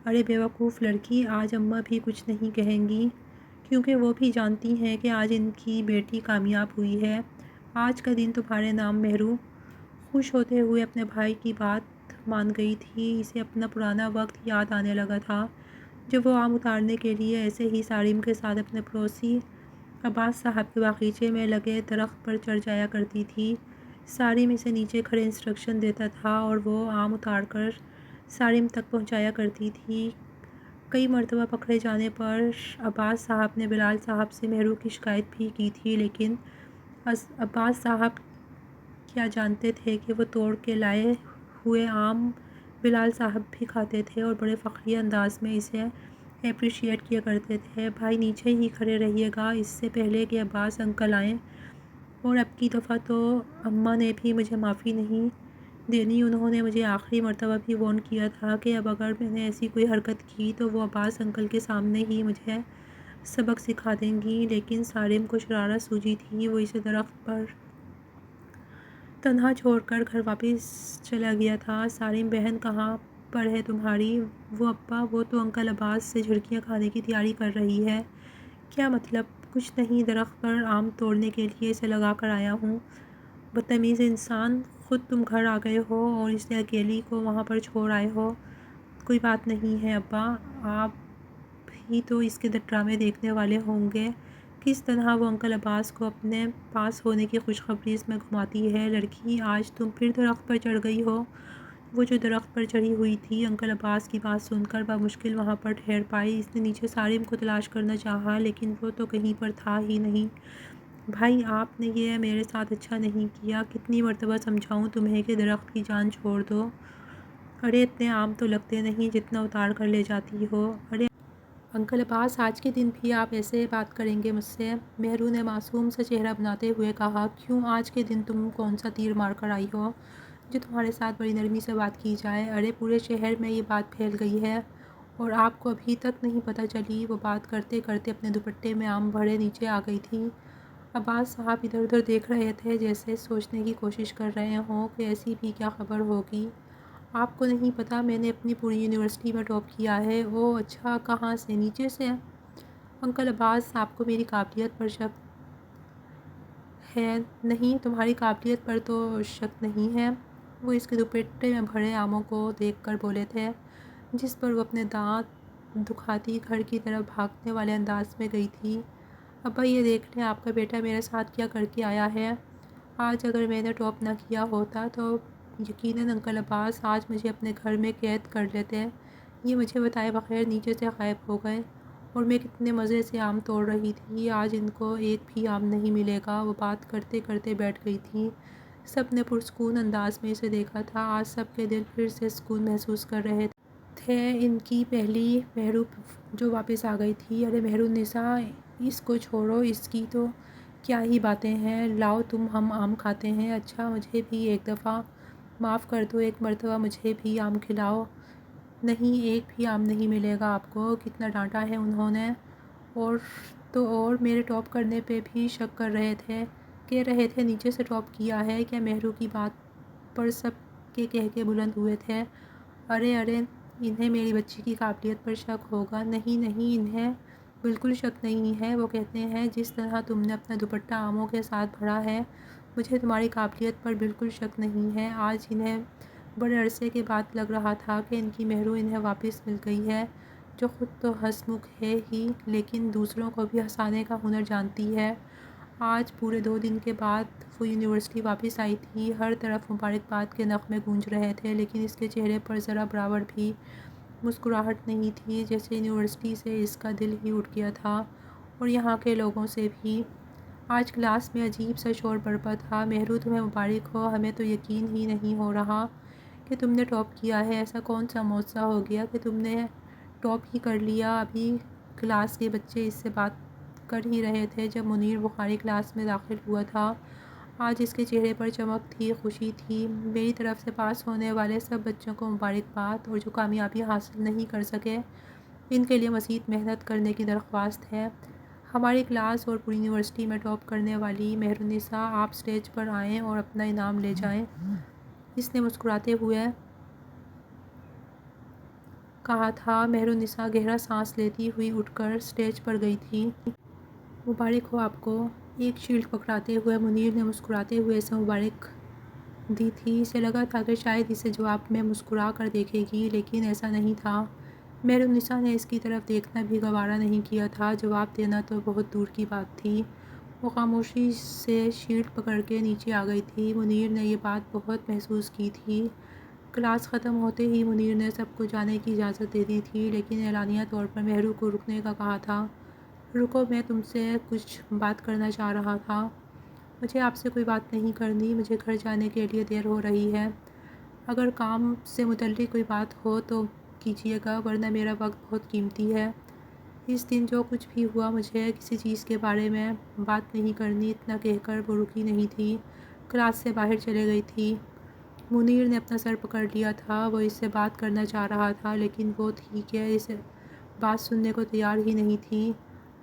ارے بیوقوف لڑکی، آج اماں بھی کچھ نہیں کہیں گی کیونکہ وہ بھی جانتی ہیں کہ آج ان کی بیٹی کامیاب ہوئی ہے۔ آج کا دن تمہارے نام مہرو۔ خوش ہوتے ہوئے اپنے بھائی کی بات مان گئی تھی، اسے اپنا پرانا وقت یاد آنے لگا تھا جب وہ آم اتارنے کے لیے ایسے ہی سالم کے ساتھ اپنے پڑوسی عباس صاحب کے باغیچے میں لگے درخت پر چڑھ جایا کرتی تھی۔ سالم اسے نیچے کھڑے انسٹرکشن دیتا تھا اور وہ آم اتار کر سالم تک پہنچایا کرتی تھی۔ کئی مرتبہ پکڑے جانے پر عباس صاحب نے بلال صاحب سے مہرو کی شکایت بھی کی تھی، لیکن عباس صاحب کیا جانتے تھے کہ وہ توڑ کے لائے ہوئے آم بلال صاحب بھی کھاتے تھے اور بڑے فخریہ انداز میں اسے اپریشیٹ کیا کرتے تھے۔ بھائی نیچے ہی کھڑے رہیے گا اس سے پہلے کہ عباس انکل آئیں، اور اب کی دفعہ تو اماں نے بھی مجھے معافی نہیں دینی، انہوں نے مجھے آخری مرتبہ بھی وارن کیا تھا کہ اب اگر میں نے ایسی کوئی حرکت کی تو وہ عباس انکل کے سامنے ہی مجھے سبق سکھا دیں گی۔ لیکن سالم کو شرارت سوجی تھی، وہ اسے درخت پر تنہا چھوڑ کر گھر واپس چلا گیا تھا۔ سالم، بہن کہاں پر ہے تمہاری؟ وہ ابا، وہ تو انکل عباس سے جھڑکیاں کھانے کی تیاری کر رہی ہے۔ کیا مطلب؟ کچھ نہیں، درخت پر آم توڑنے کے لیے اسے لگا کر آیا ہوں۔ بدتمیز انسان، خود تم گھر آ گئے ہو اور اسے اکیلی کو وہاں پر چھوڑ آئے ہو۔ کوئی بات نہیں ہے ابا، آپ بھی تو اس کے ڈرامے دیکھنے والے ہوں گے، کس طرح وہ انکل عباس کو اپنے پاس ہونے کی خوشخبری اس میں گھماتی ہے۔ لڑکی، آج تم پھر درخت پر چڑھ گئی ہو۔ وہ جو درخت پر چڑھی ہوئی تھی، انکل عباس کی بات سن کر بمشکل وہاں پر ٹھہر پائی۔ اس نے نیچے سالم کو تلاش کرنا چاہا لیکن وہ تو کہیں پر تھا ہی نہیں۔ بھائی، آپ نے یہ میرے ساتھ اچھا نہیں کیا، کتنی مرتبہ سمجھاؤں تمہیں کہ درخت کی جان چھوڑ دو۔ ارے اتنے آم تو لگتے نہیں جتنا اتار کر لے جاتی ہو۔ ارے انکل عباس، آج کے دن بھی آپ ایسے بات کریں گے مجھ سے؟ مہرو نے معصوم سا چہرہ بناتے ہوئے کہا، کیوں آج کے دن تم کون سا تیر مار کر آئی ہو جو تمہارے ساتھ بڑی نرمی سے بات کی جائے؟ ارے پورے شہر میں یہ بات پھیل گئی ہے اور آپ کو ابھی تک نہیں پتہ چلی؟ وہ بات کرتے کرتے اپنے دوپٹے میں آم بھرے نیچے آ گئی تھی۔ عباس صاحب ادھر ادھر دیکھ رہے تھے جیسے سوچنے کی کوشش کر رہے ہوں کہ ایسی بھی کیا خبر ہوگی۔ آپ کو نہیں پتہ میں نے اپنی پوری یونیورسٹی میں ٹاپ کیا ہے؟ اوہ اچھا، کہاں سے؟ نیچے سے؟ انکل عباس، آپ کو میری قابلیت پر شک ہے؟ نہیں، تمہاری قابلیت پر تو شک نہیں ہے۔ وہ اس کے دوپٹے میں بھرے آموں کو دیکھ کر بولے تھے، جس پر وہ اپنے دانت دکھاتی گھر کی طرف بھاگنے والے انداز میں گئی تھی۔ ابا یہ دیکھ لیں آپ کا بیٹا میرے ساتھ کیا کر کے آیا ہے۔ آج اگر میں نے ٹاپ نہ کیا ہوتا تو یقیناً انکل عباس آج مجھے اپنے گھر میں قید کر لیتے۔ یہ مجھے بتائے بغیر نیچے سے غائب ہو گئے اور میں کتنے مزے سے آم توڑ رہی تھی، آج ان کو ایک بھی آم نہیں ملے گا۔ وہ بات کرتے کرتے بیٹھ گئی تھی۔ سب نے پرسکون انداز میں اسے دیکھا تھا، آج سب کے دل پھر سے سکون محسوس کر رہے تھے۔ ان کی پہلی مہرو جو واپس آ گئی تھی۔ ارے مہرو النساء، اس کو چھوڑو، اس کی تو کیا ہی باتیں ہیں، لاؤ ہم آم کھاتے ہیں۔ اچھا مجھے بھی ایک دفعہ معاف کر دو، ایک مرتبہ مجھے بھی آم کھلاؤ۔ نہیں، ایک بھی آم نہیں ملے گا آپ کو، کتنا ڈانٹا ہے انہوں نے۔ اور میرے ٹاپ کرنے پہ بھی شک کر رہے تھے، کہہ رہے تھے نیچے سے ٹاپ کیا ہے کیا؟ مہرو کی بات پر سب کے کہکے بلند ہوئے تھے۔ ارے انہیں میری بچی کی قابلیت پر شک ہوگا؟ نہیں نہیں، انہیں بالکل شک نہیں ہے۔ وہ کہتے ہیں جس طرح تم نے اپنا دوپٹہ آموں کے ساتھ بھرا ہے، مجھے تمہاری قابلیت پر بالکل شک نہیں ہے۔ آج انہیں بڑے عرصے کے بعد لگ رہا تھا کہ ان کی مہرو انہیں واپس مل گئی ہے۔ جو خود تو ہنسمکھ ہے ہی لیکن دوسروں کو بھی ہنسانے کا ہنر جانتی ہے۔ آج پورے 2 دن کے بعد وہ یونیورسٹی واپس آئی تھی۔ ہر طرف مبارکباد کے نغمے گونج رہے تھے لیکن اس کے چہرے پر ذرا برابر بھی مسکراہٹ نہیں تھی، جیسے یونیورسٹی سے اس کا دل ہی اٹھ گیا تھا اور یہاں کے لوگوں سے بھی۔ آج کلاس میں عجیب سا شور برپا تھا۔ مہرو تمہیں مبارک ہو، ہمیں تو یقین ہی نہیں ہو رہا کہ تم نے ٹاپ کیا ہے۔ ایسا کون سا معجزہ ہو گیا کہ تم نے ٹاپ ہی کر لیا؟ ابھی کلاس کے بچے اس سے بات کر ہی رہے تھے جب منیر بخاری کلاس میں داخل ہوا تھا۔ آج اس کے چہرے پر چمک تھی، خوشی تھی۔ میری طرف سے پاس ہونے والے سب بچوں کو مبارکباد، اور جو کامیابی حاصل نہیں کر سکے ان کے لیے مزید محنت کرنے کی درخواست ہے۔ ہماری کلاس اور پوری یونیورسٹی میں ٹاپ کرنے والی مہرالنساء، آپ اسٹیج پر آئیں اور اپنا انعام لے جائیں۔ اس نے مسکراتے ہوئے کہا تھا۔ مہرالنساء گہرا سانس لیتی ہوئی اٹھ کر اسٹیج پر گئی تھی۔ مبارک ہو آپ کو۔ ایک شیلڈ پکڑاتے ہوئے منیر نے مسکراتے ہوئے اسے مبارک دی تھی۔ اسے لگا تھا کہ شاید اسے جواب میں مسکرا کر دیکھے گی لیکن ایسا نہیں تھا۔ مہرالنساء نے اس کی طرف دیکھنا بھی گوارا نہیں کیا تھا، جواب دینا تو بہت دور کی بات تھی۔ وہ خاموشی سے شیلڈ پکڑ کے نیچے آ گئی تھی۔ منیر نے یہ بات بہت محسوس کی تھی۔ کلاس ختم ہوتے ہی منیر نے سب کو جانے کی اجازت دے دی تھی لیکن اعلانیہ طور پر مہرو کو رکنے کا کہا تھا۔ رکو، میں تم سے کچھ بات کرنا چاہ رہا تھا۔ مجھے آپ سے کوئی بات نہیں کرنی، مجھے گھر جانے کے لیے دیر ہو رہی ہے۔ اگر کام سے متعلق کوئی بات ہو تو کیجیے گا ورنہ میرا وقت بہت قیمتی ہے۔ اس دن جو کچھ بھی ہوا مجھے کسی چیز کے بارے میں بات نہیں کرنی۔ اتنا کہہ کر وہ رکی نہیں تھی، کلاس سے باہر چلے گئی تھی۔ منیر نے اپنا سر پکڑ لیا تھا۔ وہ اس سے بات کرنا چاہ رہا تھا لیکن وہ تھی کہ اسے بات سننے کو تیار ہی نہیں تھی۔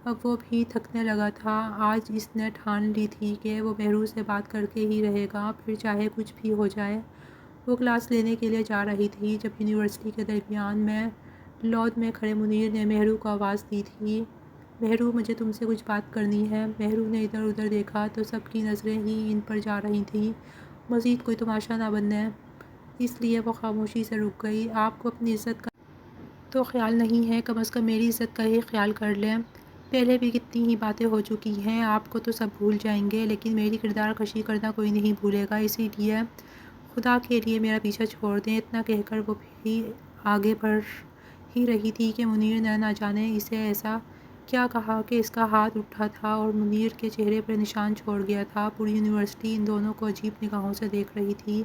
اب وہ بھی تھکنے لگا تھا۔ آج اس نے ٹھان لی تھی کہ وہ مہرو سے بات کر کے ہی رہے گا، پھر چاہے کچھ بھی ہو جائے۔ وہ کلاس لینے کے لیے جا رہی تھی جب یونیورسٹی کے درمیان میں لان میں کھڑے منیر نے مہرو کو آواز دی تھی۔ مہرو، مجھے تم سے کچھ بات کرنی ہے۔ مہرو نے ادھر ادھر دیکھا تو سب کی نظریں ہی ان پر جا رہی تھیں، مزید کوئی تماشا نہ بنے، اس لیے وہ خاموشی سے رک گئی۔ آپ کو اپنی عزت کا تو خیال نہیں ہے؟ کم از کم میری عزت کا ہی خیال کر لیں۔ پہلے بھی کتنی ہی باتیں ہو چکی ہیں، آپ کو تو سب بھول جائیں گے لیکن میری کردار کشی کرنا کوئی نہیں بھولے گا، اسی لیے خدا کے لیے میرا پیچھا چھوڑ دیں۔ اتنا کہہ کر وہ بھی آگے بڑھ ہی رہی تھی کہ منیر نے نہ جانے اسے ایسا کیا کہا کہ اس کا ہاتھ اٹھا تھا اور منیر کے چہرے پر نشان چھوڑ گیا تھا۔ پوری یونیورسٹی ان دونوں کو عجیب نگاہوں سے دیکھ رہی تھی۔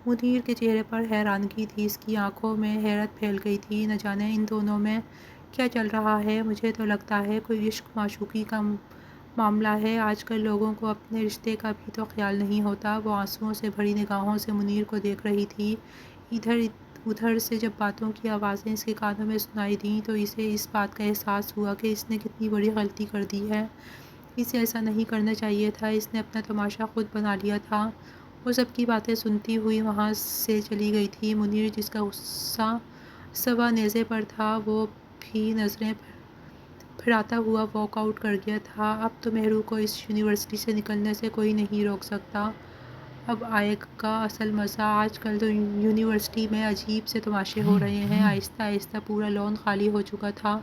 منیر کے چہرے پر حیرانگی تھی، اس کی آنکھوں میں حیرت پھیل گئی تھی۔ نہ جانے ان دونوں میں کیا چل رہا ہے، مجھے تو لگتا ہے کوئی عشق معشوقی کا معاملہ ہے۔ آج کل لوگوں کو اپنے رشتے کا بھی تو خیال نہیں ہوتا۔ وہ آنسوؤں سے بھری نگاہوں سے منیر کو دیکھ رہی تھی۔ ادھر ادھر سے جب باتوں کی آوازیں اس کے کانوں میں سنائی دیں تو اسے اس بات کا احساس ہوا کہ اس نے کتنی بڑی غلطی کر دی ہے۔ اسے ایسا نہیں کرنا چاہیے تھا، اس نے اپنا تماشا خود بنا لیا تھا۔ وہ سب کی باتیں سنتی ہوئی وہاں سے چلی گئی تھی۔ منیر، جس کا غصہ سوا نیزے پر تھا، وہ بھی نظریں پھراتا ہوا واک آؤٹ کر گیا تھا۔ اب تو مہرو کو اس یونیورسٹی سے نکلنے سے کوئی نہیں روک سکتا۔ اب آئے گا اصل مزہ۔ آج کل تو یونیورسٹی میں عجیب سے تماشے ہو رہے ہیں۔ آہستہ آہستہ پورا لان خالی ہو چکا تھا،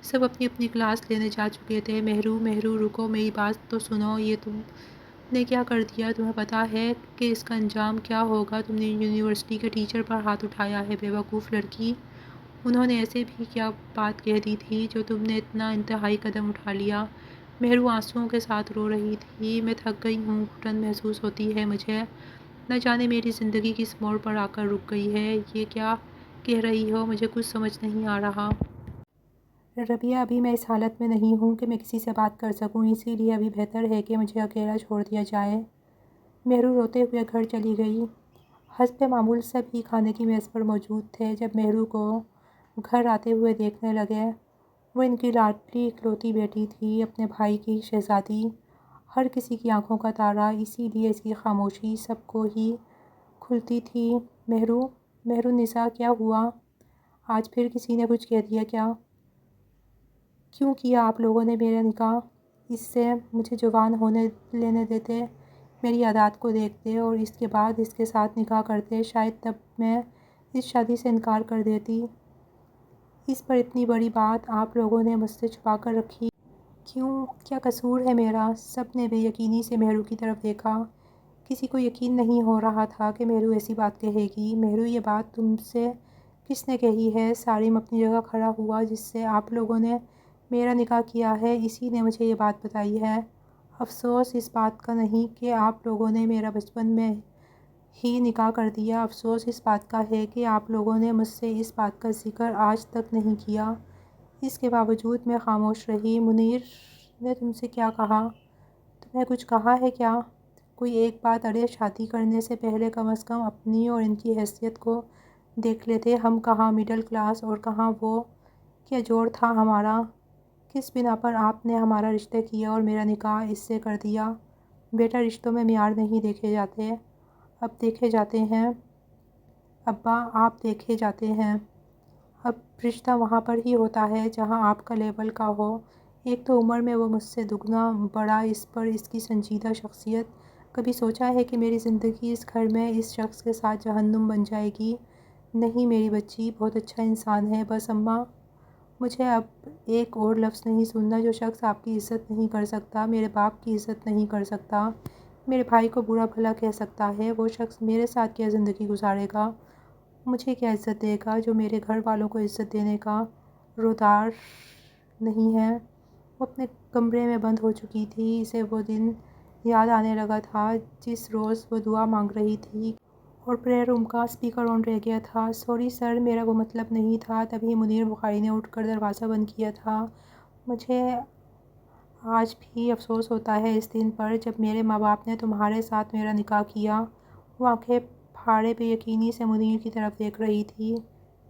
سب اپنی اپنی کلاس لینے جا چکے تھے۔ مہرو، مہرو رکو، میری بات تو سنو۔ یہ تم نے کیا کر دیا؟ تمہیں پتہ ہے کہ اس کا انجام کیا ہوگا؟ تم نے یونیورسٹی کے ٹیچر پر ہاتھ اٹھایا ہے، بے وقوف لڑکی۔ انہوں نے ایسے بھی کیا بات کہہ دی تھی جو تم نے اتنا انتہائی قدم اٹھا لیا؟ مہرو آنسوؤں کے ساتھ رو رہی تھی۔ میں تھک گئی ہوں، گھٹن محسوس ہوتی ہے مجھے، نہ جانے میری زندگی کس موڑ پر آ کر رک گئی ہے۔ یہ کیا کہہ رہی ہو؟ مجھے کچھ سمجھ نہیں آ رہا۔ ربیہ، ابھی میں اس حالت میں نہیں ہوں کہ میں کسی سے بات کر سکوں، اسی لیے ابھی بہتر ہے کہ مجھے اکیلا چھوڑ دیا جائے۔ مہرو روتے ہوئے گھر چلی گئی۔ حسب معمول سب ہی کھانے کی میز پر موجود تھے جب مہرو کو گھر آتے ہوئے دیکھنے لگے۔ وہ ان کی لاڈلی اکلوتی بیٹی تھی، اپنے بھائی کی شہزادی، ہر کسی کی آنکھوں کا تارا، اسی لیے اس کی خاموشی سب کو ہی کھلتی تھی۔ مہرو، مہرالنساء، کیا ہوا؟ آج پھر کسی نے کچھ کہہ دیا کیا؟ کیوں کیا آپ لوگوں نے میرا نکاح؟ اس سے مجھے جوان ہونے لینے دیتے، میری عادات کو دیکھتے اور اس کے بعد اس کے ساتھ نکاح کرتے، شاید تب میں اس شادی سے انکار کر دیتی۔ اس پر اتنی بڑی بات آپ لوگوں نے مجھ سے چھپا کر رکھی کیوں؟ کیا قصور ہے میرا؟ سب نے بے یقینی سے مہرو کی طرف دیکھا۔ کسی کو یقین نہیں ہو رہا تھا کہ مہرو ایسی بات کہے گی۔ مہرو، یہ بات تم سے کس نے کہی ہے؟ سارم اپنی جگہ کھڑا ہوا۔ جس سے آپ لوگوں نے میرا نکاح کیا ہے، اسی نے مجھے یہ بات بتائی ہے۔ افسوس اس بات کا نہیں کہ آپ لوگوں نے میرا بچپن میں ہی نکاح کر دیا، افسوس اس بات کا ہے کہ آپ لوگوں نے مجھ سے اس بات کا ذکر آج تک نہیں کیا۔ اس کے باوجود میں خاموش رہی۔ منیر نے تم سے کیا کہا؟ تمہیں کچھ کہا ہے کیا؟ کوئی ایک بات ارے، شادی کرنے سے پہلے کم از کم اپنی اور ان کی حیثیت کو دیکھ لیتے۔ ہم کہاں مڈل کلاس اور کہاں وہ؟ کیا جوڑ تھا ہمارا؟ کس بنا پر آپ نے ہمارا رشتہ کیا اور میرا نکاح اس سے کر دیا؟ بیٹا، رشتوں میں معیار نہیں دیکھے جاتے، اب دیکھے جاتے ہیں۔ ابا، آپ دیکھے جاتے ہیں۔ اب رشتہ وہاں پر ہی ہوتا ہے جہاں آپ کا لیول کا ہو۔ ایک تو عمر میں وہ مجھ سے دگنا بڑا، اس پر اس کی سنجیدہ شخصیت۔ کبھی سوچا ہے کہ میری زندگی اس گھر میں اس شخص کے ساتھ جہنم بن جائے گی؟ نہیں میری بچی، بہت اچھا انسان ہے، بس اماں مجھے اب ایک اور لفظ نہیں سننا۔ جو شخص آپ کی عزت نہیں کر سکتا، میرے باپ کی عزت نہیں کر سکتا، میرے بھائی کو برا بھلا کہہ سکتا ہے، وہ شخص میرے ساتھ کیا زندگی گزارے گا؟ مجھے کیا عزت دے گا؟ جو میرے گھر والوں کو عزت دینے کا رودار نہیں ہے۔ وہ اپنے کمرے میں بند ہو چکی تھی۔ اسے وہ دن یاد آنے لگا تھا جس روز وہ دعا مانگ رہی تھی اور پریئر روم کا اسپیکر آن رہ گیا تھا۔ سوری سر، میرا وہ مطلب نہیں تھا۔ تبھی منیر بخاری نے اٹھ کر دروازہ بند کیا تھا۔ مجھے آج بھی افسوس ہوتا ہے اس دن پر جب میرے ماں باپ نے تمہارے ساتھ میرا نکاح کیا۔ وہ آنکھیں پھاڑے بے یقینی سے منیر کی طرف دیکھ رہی تھی۔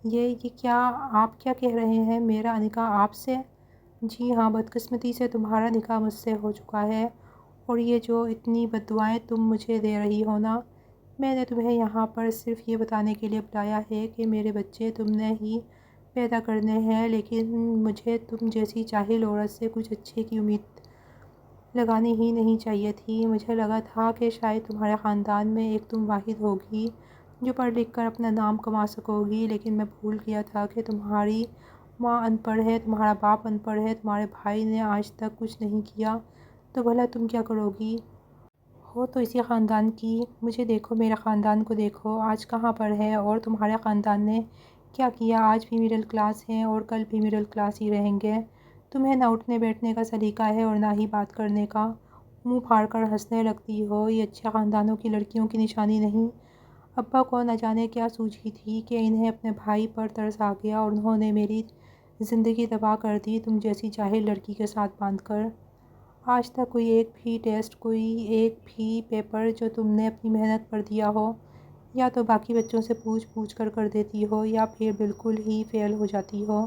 یہ کیا آپ کیا کہہ رہے ہیں؟ میرا نکاح آپ سے؟ جی ہاں، بدقسمتی سے تمہارا نکاح مجھ سے ہو چکا ہے، اور یہ جو اتنی بد دعائیں تم مجھے دے رہی ہو نا، میں نے تمہیں یہاں پر صرف یہ بتانے کے لیے بلایا ہے کہ میرے بچے تم نے ہی پیدا کرنے ہیں، لیکن مجھے تم جیسی جاہل عورت سے کچھ اچھے کی امید لگانی ہی نہیں چاہیے تھی۔ مجھے لگا تھا کہ شاید تمہارے خاندان میں ایک تم واحد ہوگی جو پڑھ لکھ کر اپنا نام کما سکو گی، لیکن میں بھول گیا تھا کہ تمہاری ماں ان پڑھ ہے، تمہارا باپ ان پڑھ ہے، تمہارے بھائی نے آج تک کچھ نہیں کیا، تو بھلا تم کیا کرو گی؟ ہو تو اسی خاندان کی۔ مجھے دیکھو، میرے خاندان کو دیکھو، آج کہاں پر ہے، اور تمہارے خاندان نے کیا کیا؟ آج بھی مڈل کلاس ہیں اور کل بھی مڈل کلاس ہی رہیں گے۔ تمہیں نہ اٹھنے بیٹھنے کا سلیقہ ہے اور نہ ہی بات کرنے کا، منہ پھاڑ کر ہنسنے لگتی ہو۔ یہ اچھے خاندانوں کی لڑکیوں کی نشانی نہیں۔ ابا کو نہ جانے کیا سوجھی تھی کہ انہیں اپنے بھائی پر ترس آ گیا اور انہوں نے میری زندگی تباہ کر دی تم جیسی جاہل لڑکی کے ساتھ باندھ کر۔ آج تک کوئی ایک بھی ٹیسٹ، کوئی ایک بھی پیپر جو تم نے اپنی محنت پر دیا ہو، یا تو باقی بچوں سے پوچھ پوچھ کر دیتی ہو یا پھر بالکل ہی فیل ہو جاتی ہو۔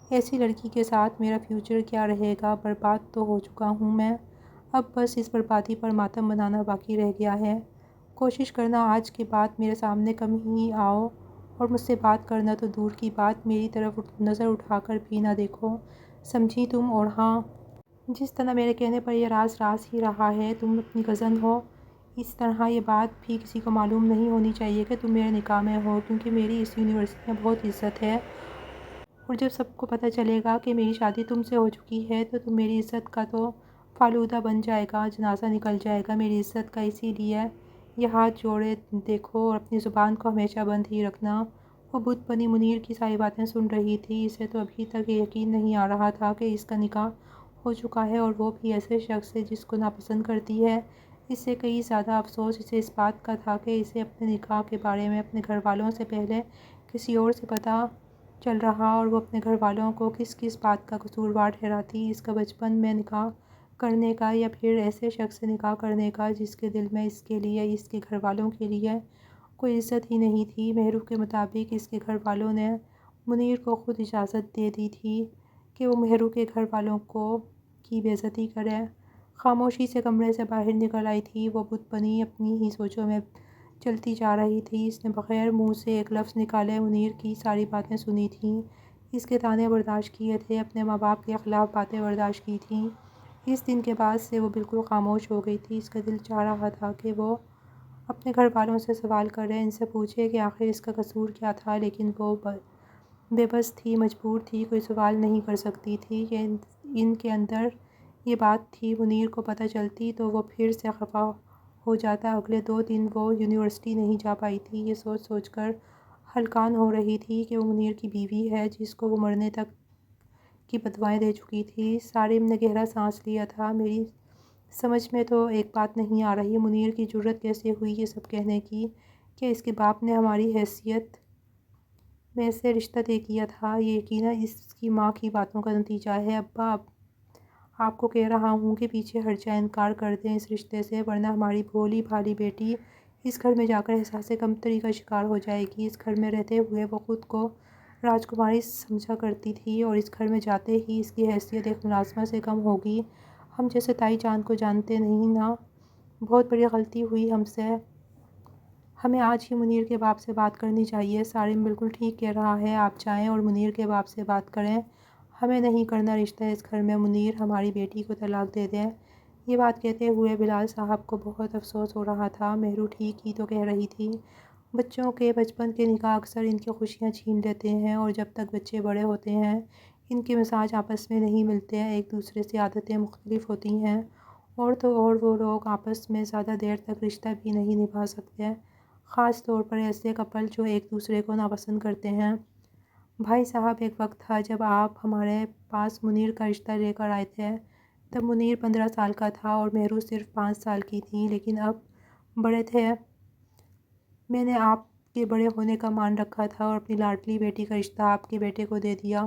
ایسی لڑکی کے ساتھ میرا فیوچر کیا رہے گا؟ برباد تو ہو چکا ہوں میں، اب بس اس بربادی پر ماتم بنانا باقی رہ گیا ہے۔ کوشش کرنا آج کے بعد میرے سامنے کم ہی آؤ، اور مجھ سے بات کرنا تو دور کی بات، میری طرف نظر اٹھا کر بھی نہ دیکھو، سمجھی تم؟ اور ہاں، جس طرح میرے کہنے پر یہ راز راز ہی رہا ہے، تم اپنی کزن ہو، اس طرح یہ بات بھی کسی کو معلوم نہیں ہونی چاہیے کہ تم میرے نکاح میں ہو، کیونکہ میری اس یونیورسٹی میں بہت عزت ہے، اور جب سب کو پتہ چلے گا کہ میری شادی تم سے ہو چکی ہے تو تم میری عزت کا تو فالودہ بن جائے گا، جنازہ نکل جائے گا میری عزت کا۔ اسی لیے یہ ہاتھ جوڑے دیکھو اور اپنی زبان کو ہمیشہ بند ہی رکھنا۔ وہ بت بنی منیر کی ساری باتیں سن رہی تھی۔ اسے تو ابھی تک یہ یقین نہیں آ رہا تھا کہ اس کا نکاح ہو چکا ہے، اور وہ بھی ایسے شخص سے جس کو ناپسند کرتی ہے۔ اس سے کئی زیادہ افسوس اسے اس بات کا تھا کہ اسے اپنے نکاح کے بارے میں اپنے گھر والوں سے پہلے کسی اور سے پتہ چل رہا، اور وہ اپنے گھر والوں کو کس کس بات کا قصوروار ٹھہراتی، اس کا بچپن میں نکاح کرنے کا یا پھر ایسے شخص سے نکاح کرنے کا جس کے دل میں اس کے لیے، اس کے گھر والوں کے لیے کوئی عزت ہی نہیں تھی۔ مہرو کے مطابق اس کے گھر والوں نے منیر کو خود اجازت دے دی تھی کہ وہ مہرو کے گھر والوں کی بے عزتی کرے۔ خاموشی سے کمرے سے باہر نکل آئی تھی وہ بت بنی، اپنی ہی سوچوں میں چلتی جا رہی تھی۔ اس نے بغیر منہ سے ایک لفظ نکالے منیر کی ساری باتیں سنی تھیں، اس کے طعنے برداشت کیے تھے، اپنے ماں باپ کے خلاف باتیں برداشت کی تھیں۔ اس دن کے بعد سے وہ بالکل خاموش ہو گئی تھی۔ اس کا دل چاہ رہا تھا کہ وہ اپنے گھر والوں سے سوال کرے، ان سے پوچھے کہ آخر اس کا قصور کیا تھا، لیکن وہ بے بس تھی، مجبور تھی، کوئی سوال نہیں کر سکتی تھی کہ ان کے اندر یہ بات تھی۔ منیر کو پتہ چلتی تو وہ پھر سے خفا ہو جاتا۔ اگلے 2 دن وہ یونیورسٹی نہیں جا پائی تھی۔ یہ سوچ سوچ کر ہلکان ہو رہی تھی کہ وہ منیر کی بیوی ہے جس کو وہ مرنے تک کی بددعائیں دے چکی تھی۔ سارم نے گہرا سانس لیا تھا۔ میری سمجھ میں تو ایک بات نہیں آ رہی، منیر کی جرأت کیسے ہوئی یہ سب کہنے کی؟ کیا اس کے باپ نے ہماری حیثیت میں سے رشتہ طے کیا تھا؟ یہ یقیناً اس کی ماں کی باتوں کا نتیجہ ہے۔ ابا، آپ کو کہہ رہا ہوں کہ پیچھے ہٹ جائیں، انکار کر دیں اس رشتے سے، ورنہ ہماری بھولی بھالی بیٹی اس گھر میں جا کر احساس کمتری کا شکار ہو جائے گی۔ اس گھر میں رہتے ہوئے وہ خود کو راجکماری سمجھا کرتی تھی اور اس گھر میں جاتے ہی اس کی حیثیت ایک ملازمہ سے کم ہوگی۔ ہم جیسے تائی جان کو جانتے نہیں نا؟ بہت بڑی غلطی ہوئی ہم سے۔ ہمیں آج ہی منیر کے باپ سے بات کرنی چاہیے۔ سارم بالکل ٹھیک کہہ رہا ہے، آپ جائیں اور منیر کے باپ سے بات کریں۔ ہمیں نہیں کرنا رشتہ اس گھر میں، منیر ہماری بیٹی کو طلاق دے دیں۔ یہ بات کہتے ہوئے بلال صاحب کو بہت افسوس ہو رہا تھا۔ مہرو ٹھیک ہی تو کہہ رہی تھی۔ بچوں کے بچپن کے نکاح اکثر ان کی خوشیاں چھین لیتے ہیں، اور جب تک بچے بڑے ہوتے ہیں ان کے مزاج آپس میں نہیں ملتے، ایک دوسرے سے عادتیں مختلف ہوتی ہیں، اور تو اور وہ لوگ آپس میں زیادہ دیر تک رشتہ بھی نہیں نبھا سکتے، خاص طور پر ایسے کپل جو ایک دوسرے کو ناپسند کرتے ہیں۔ بھائی صاحب، ایک وقت تھا جب آپ ہمارے پاس منیر کا رشتہ لے کر آئے تھے، تب منیر 15 سال کا تھا اور مہرو صرف 5 سال کی تھی، لیکن اب بڑے تھے۔ میں نے آپ کے بڑے ہونے کا مان رکھا تھا اور اپنی لاڈلی بیٹی کا رشتہ آپ کے بیٹے کو دے دیا۔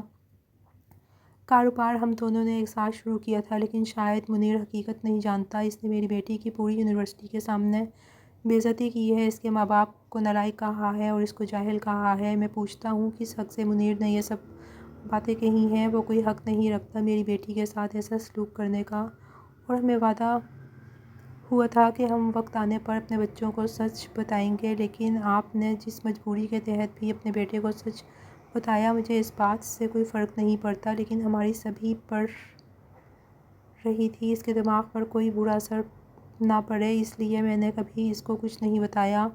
کاروبار ہم دونوں نے ایک ساتھ شروع کیا تھا، لیکن شاید منیر حقیقت نہیں جانتا، اس نے میری بیٹی کی پوری یونیورسٹی کے سامنے بے عزتی کی ہے، اس کے ماں باپ کو نالائق کہا ہے اور اس کو جاہل کہا ہے۔ میں پوچھتا ہوں کس حق سے منیر نے یہ سب باتیں کہی ہیں؟ وہ کوئی حق نہیں رکھتا میری بیٹی کے ساتھ ایسا سلوک کرنے کا، اور ہمیں وعدہ ہوا تھا کہ ہم وقت آنے پر اپنے بچوں کو سچ بتائیں گے، لیکن آپ نے جس مجبوری کے تحت بھی اپنے بیٹے کو سچ بتایا، مجھے اس بات سے کوئی فرق نہیں پڑتا، لیکن ہماری سبھی پڑ رہی تھی اس کے دماغ پر کوئی برا اثر نہ پڑے، اس لیے میں نے کبھی اس کو کچھ نہیں بتایا۔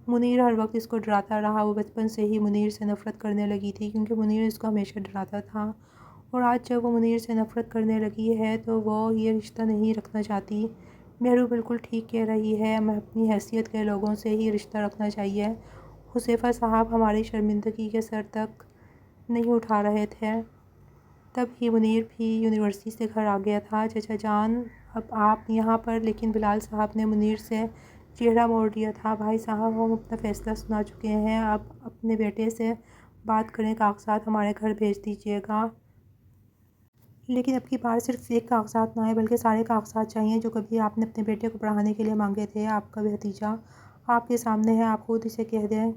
منیر ہر وقت اس کو ڈراتا رہا، وہ بچپن سے ہی منیر سے نفرت کرنے لگی تھی کیونکہ منیر اس کو ہمیشہ ڈراتا تھا، اور آج جب وہ منیر سے نفرت کرنے لگی ہے تو وہ یہ رشتہ نہیں رکھنا چاہتی۔ مہرو بالکل ٹھیک کہہ رہی ہے، ہمیں اپنی حیثیت کے لوگوں سے ہی رشتہ رکھنا چاہیے۔ حذیفہ صاحب ہماری شرمندگی کے سر تک نہیں اٹھا رہے تھے، تب ہی منیر بھی یونیورسٹی سے گھر آ گیا تھا۔ چچا جان، اب آپ یہاں پر؟ لیکن بلال صاحب نے منیر سے چہرہ موڑ لیا تھا۔ بھائی صاحب، ہم اپنا فیصلہ سنا چکے ہیں، اب اپنے بیٹے سے بات کریں، کاغذات ہمارے گھر بھیج دیجیے گا۔ لیکن اب کی بار صرف ایک کاغذات نہ آئے بلکہ سارے کاغذات چاہئیں جو کبھی آپ نے اپنے بیٹے کو پڑھانے کے لیے مانگے تھے۔ آپ کا بھتیجا آپ کے سامنے ہے، آپ خود اسے کہہ دیں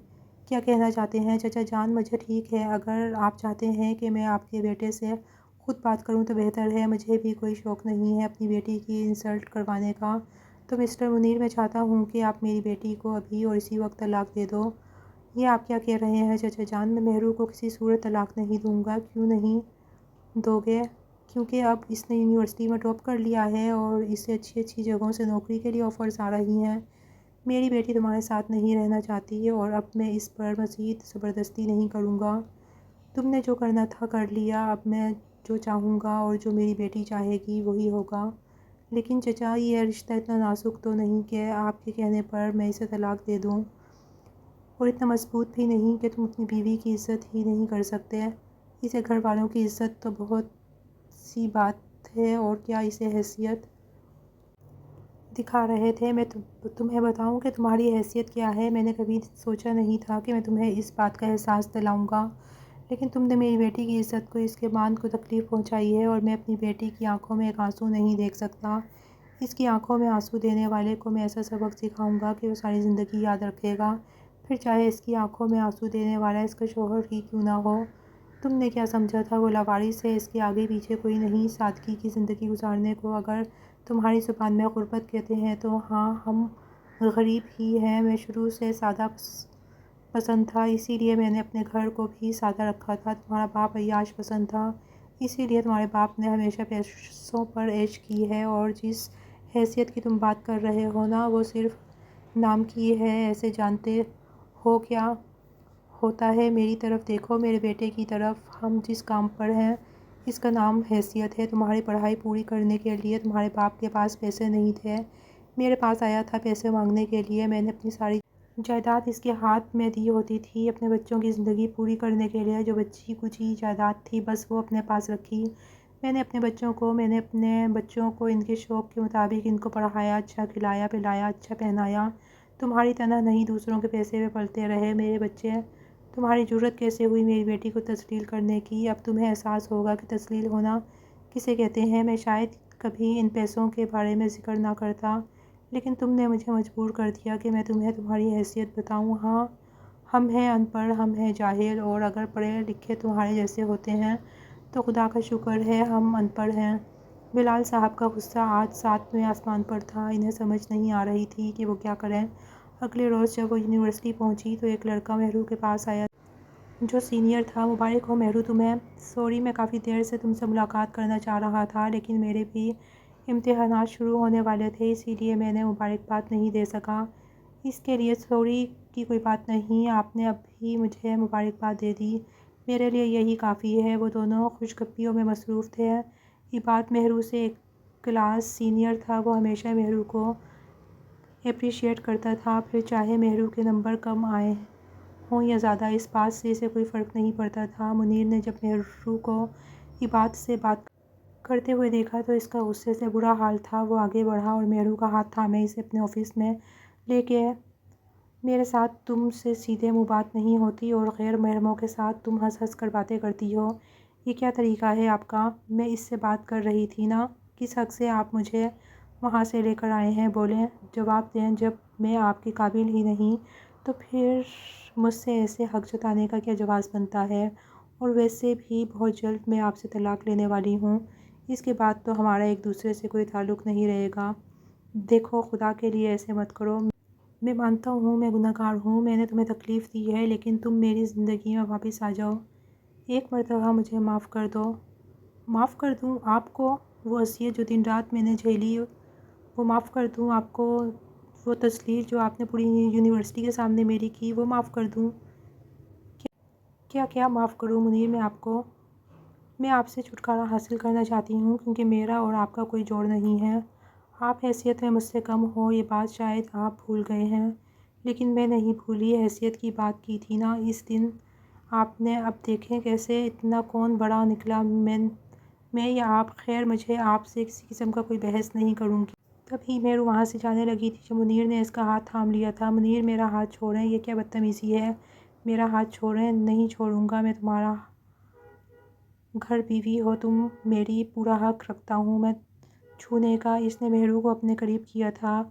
کیا کہنا چاہتے ہیں۔ چچا جان، مجھے ٹھیک ہے، اگر آپ چاہتے ہیں کہ میں آپ کے بیٹے سے خود بات کروں تو بہتر ہے، مجھے بھی کوئی شوق نہیں ہے اپنی بیٹی کی انسلٹ کروانے کا۔ تو مسٹر منیر، میں چاہتا ہوں کہ آپ میری بیٹی کو ابھی اور اسی وقت طلاق دے دو۔ یہ آپ کیا کہہ رہے ہیں چچا جان؟ میں مہرو کو کسی صورت طلاق نہیں دوں گا۔ کیوں نہیں دو گے؟ کیونکہ اب اس نے یونیورسٹی میں ٹاپ کر لیا ہے اور اسے اچھی اچھی جگہوں سے نوکری کے لیے آفرز آ رہی ہیں۔ میری بیٹی تمہارے ساتھ نہیں رہنا چاہتی اور اب میں اس پر مزید زبردستی نہیں کروں گا۔ تم نے جو کرنا تھا کر لیا، اب میں جو چاہوں گا اور جو میری بیٹی چاہے گی وہی ہوگا۔ لیکن چچا، یہ رشتہ اتنا نازک تو نہیں کہ آپ کے کہنے پر میں اسے طلاق دے دوں، اور اتنا مضبوط بھی نہیں کہ تم اپنی بیوی کی عزت ہی نہیں کر سکتے۔ اسے گھر والوں کی عزت تو بہت سی بات ہے، اور کیا اسے حیثیت دکھا رہے تھے؟ میں تمہیں بتاؤں کہ تمہاری حیثیت کیا ہے؟ میں نے کبھی سوچا نہیں تھا کہ میں تمہیں اس بات کا احساس دلاؤں گا، لیکن تم نے میری بیٹی کی عزت کو، اس کے مان کو تکلیف پہنچائی ہے، اور میں اپنی بیٹی کی آنکھوں میں ایک آنسو نہیں دیکھ سکتا۔ اس کی آنکھوں میں آنسو دینے والے کو میں ایسا سبق سکھاؤں گا کہ وہ ساری زندگی یاد رکھے گا، پھر چاہے اس کی آنکھوں میں آنسو دینے والا اس کا شوہر ہی کیوں نہ ہو۔ تم نے کیا سمجھا تھا وہ لاوارث ہے، اس کے آگے پیچھے کوئی نہیں سادگی کی زندگی گزارنے کو اگر تمہاری زبان میں غربت کہتے ہیں تو ہاں، ہم غریب ہی ہیں۔ میں شروع سے سادہ پسند تھا، اسی لیے میں نے اپنے گھر کو بھی سادہ رکھا تھا۔ تمہارا باپ عیاش پسند تھا، اسی لیے تمہارے باپ نے ہمیشہ پیسوں پر عیش کی ہے، اور جس حیثیت کی تم بات کر رہے ہو نا، وہ صرف نام کی ہے، ایسے جانتے ہو کیا ہوتا ہے۔ میری طرف دیکھو، میرے بیٹے کی طرف۔ ہم جس کام پر ہیں اس کا نام حیثیت ہے۔ تمہاری پڑھائی پوری کرنے کے لیے تمہارے باپ کے پاس پیسے نہیں تھے، میرے پاس آیا تھا پیسے مانگنے کے لیے۔ میں نے اپنی ساری جائیداد اس کے ہاتھ میں دی ہوتی تھی اپنے بچوں کی زندگی پوری کرنے کے لیے۔ جو بچی کچی جائیداد تھی بس وہ اپنے پاس رکھی۔ میں نے اپنے بچوں کو ان کے شوق کے مطابق ان کو پڑھایا، اچھا کھلایا پلایا، اچھا پہنایا۔ تمہاری طرح نہیں دوسروں کے پیسے پہ پلتے رہے میرے بچے۔ تمہاری جرأت کیسے ہوئی میری بیٹی کو تسلیل کرنے کی؟ اب تمہیں احساس ہوگا کہ تسلیل ہونا کسے کہتے ہیں۔ میں شاید کبھی ان پیسوں کے بارے میں ذکر نہ کرتا، لیکن تم نے مجھے مجبور کر دیا کہ میں تمہیں تمہاری حیثیت بتاؤں۔ ہاں، ہم ہیں ان پڑھ، ہم ہیں جاہل، اور اگر پڑھے لکھے تمہارے جیسے ہوتے ہیں تو خدا کا شکر ہے ہم ان پڑھ ہیں۔ بلال صاحب کا غصہ آج 7ویں آسمان پر تھا۔ انہیں سمجھ نہیں آ رہی تھی کہ وہ کیا کریں۔ اگلے روز جب وہ یونیورسٹی پہنچی تو ایک لڑکا مہرو کے پاس آیا جو سینئر تھا۔ مبارک ہو مہرو تمہیں۔ سوری، میں کافی دیر سے تم سے ملاقات کرنا چاہ رہا تھا، لیکن میرے بھی امتحانات شروع ہونے والے تھے، اسی لیے میں نے مبارکباد نہیں دے سکا۔ اس کے لیے سوری کی کوئی بات نہیں، آپ نے ابھی مجھے مبارکباد دے دی، میرے لیے یہی کافی ہے۔ وہ دونوں خوشگپیوں میں مصروف تھے۔ عباد مہرو سے ایک کلاس سینئر تھا، وہ ہمیشہ مہرو کو اپریشیٹ کرتا تھا، پھر چاہے مہرو کے نمبر کم آئے ہوں یا زیادہ، اس بات سے اسے کوئی فرق نہیں پڑتا تھا۔ منیر نے جب مہرو کو عباد سے بات کرتے ہوئے دیکھا تو اس کا غصے سے برا حال تھا۔ وہ آگے بڑھا اور مہرو کا ہاتھ تھامے اسے اپنے آفس میں لے گئے۔ میرے ساتھ تم سے سیدھے منہ بات نہیں ہوتی اور غیر محرموں کے ساتھ تم ہنس ہنس کر باتیں کرتی ہو، یہ کیا طریقہ ہے آپ کا؟ میں اس سے بات کر رہی تھی نا، کس حق سے آپ مجھے وہاں سے لے کر آئے ہیں؟ بولیں، جواب دیں۔ جب میں آپ کے قابل ہی نہیں تو پھر مجھ سے ایسے حق جتانے کا کیا جواز بنتا ہے؟ اور ویسے بھی بہت جلد میں آپ سے طلاق لینے والی ہوں، اس کے بعد تو ہمارا ایک دوسرے سے کوئی تعلق نہیں رہے گا۔ دیکھو، خدا کے لیے ایسے مت کرو۔ میں مانتا ہوں میں گناہ گار ہوں، میں نے تمہیں تکلیف دی ہے، لیکن تم میری زندگی میں واپس آ جاؤ، ایک مرتبہ مجھے معاف کر دو۔ معاف کر دوں آپ کو؟ وہ اذیت جو دن رات میں نے جھیلی وہ معاف کر دوں آپ کو؟ وہ تسلیل جو آپ نے پوری یونیورسٹی کے سامنے میری کی وہ معاف کر دوں؟ کیا معاف کروں منیر میں آپ کو؟ میں آپ سے چھٹکارا حاصل کرنا چاہتی ہوں، کیونکہ میرا اور آپ کا کوئی جوڑ نہیں ہے۔ آپ حیثیت میں مجھ سے کم ہو، یہ بات شاید آپ بھول گئے ہیں، لیکن میں نہیں بھولی۔ حیثیت کی بات کی تھی نا اس دن آپ نے، اب دیکھیں کیسے اتنا کون بڑا نکلا، میں یا آپ؟ خیر، مجھے آپ سے کسی قسم کا کوئی بحث نہیں کروں گی۔ تبھی مہرو وہاں سے جانے لگی تھی جب منیر نے اس کا ہاتھ تھام لیا تھا۔ منیر، میرا ہاتھ چھوڑیں، یہ کیا بدتمیزی ہے؟ میرا ہاتھ چھوڑیں۔ نہیں چھوڑوں گا، میں تمہارا گھر بیوی ہو تم، میری پورا حق رکھتا ہوں میں چھونے کا۔ اس نے مہرو کو اپنے قریب کیا تھا۔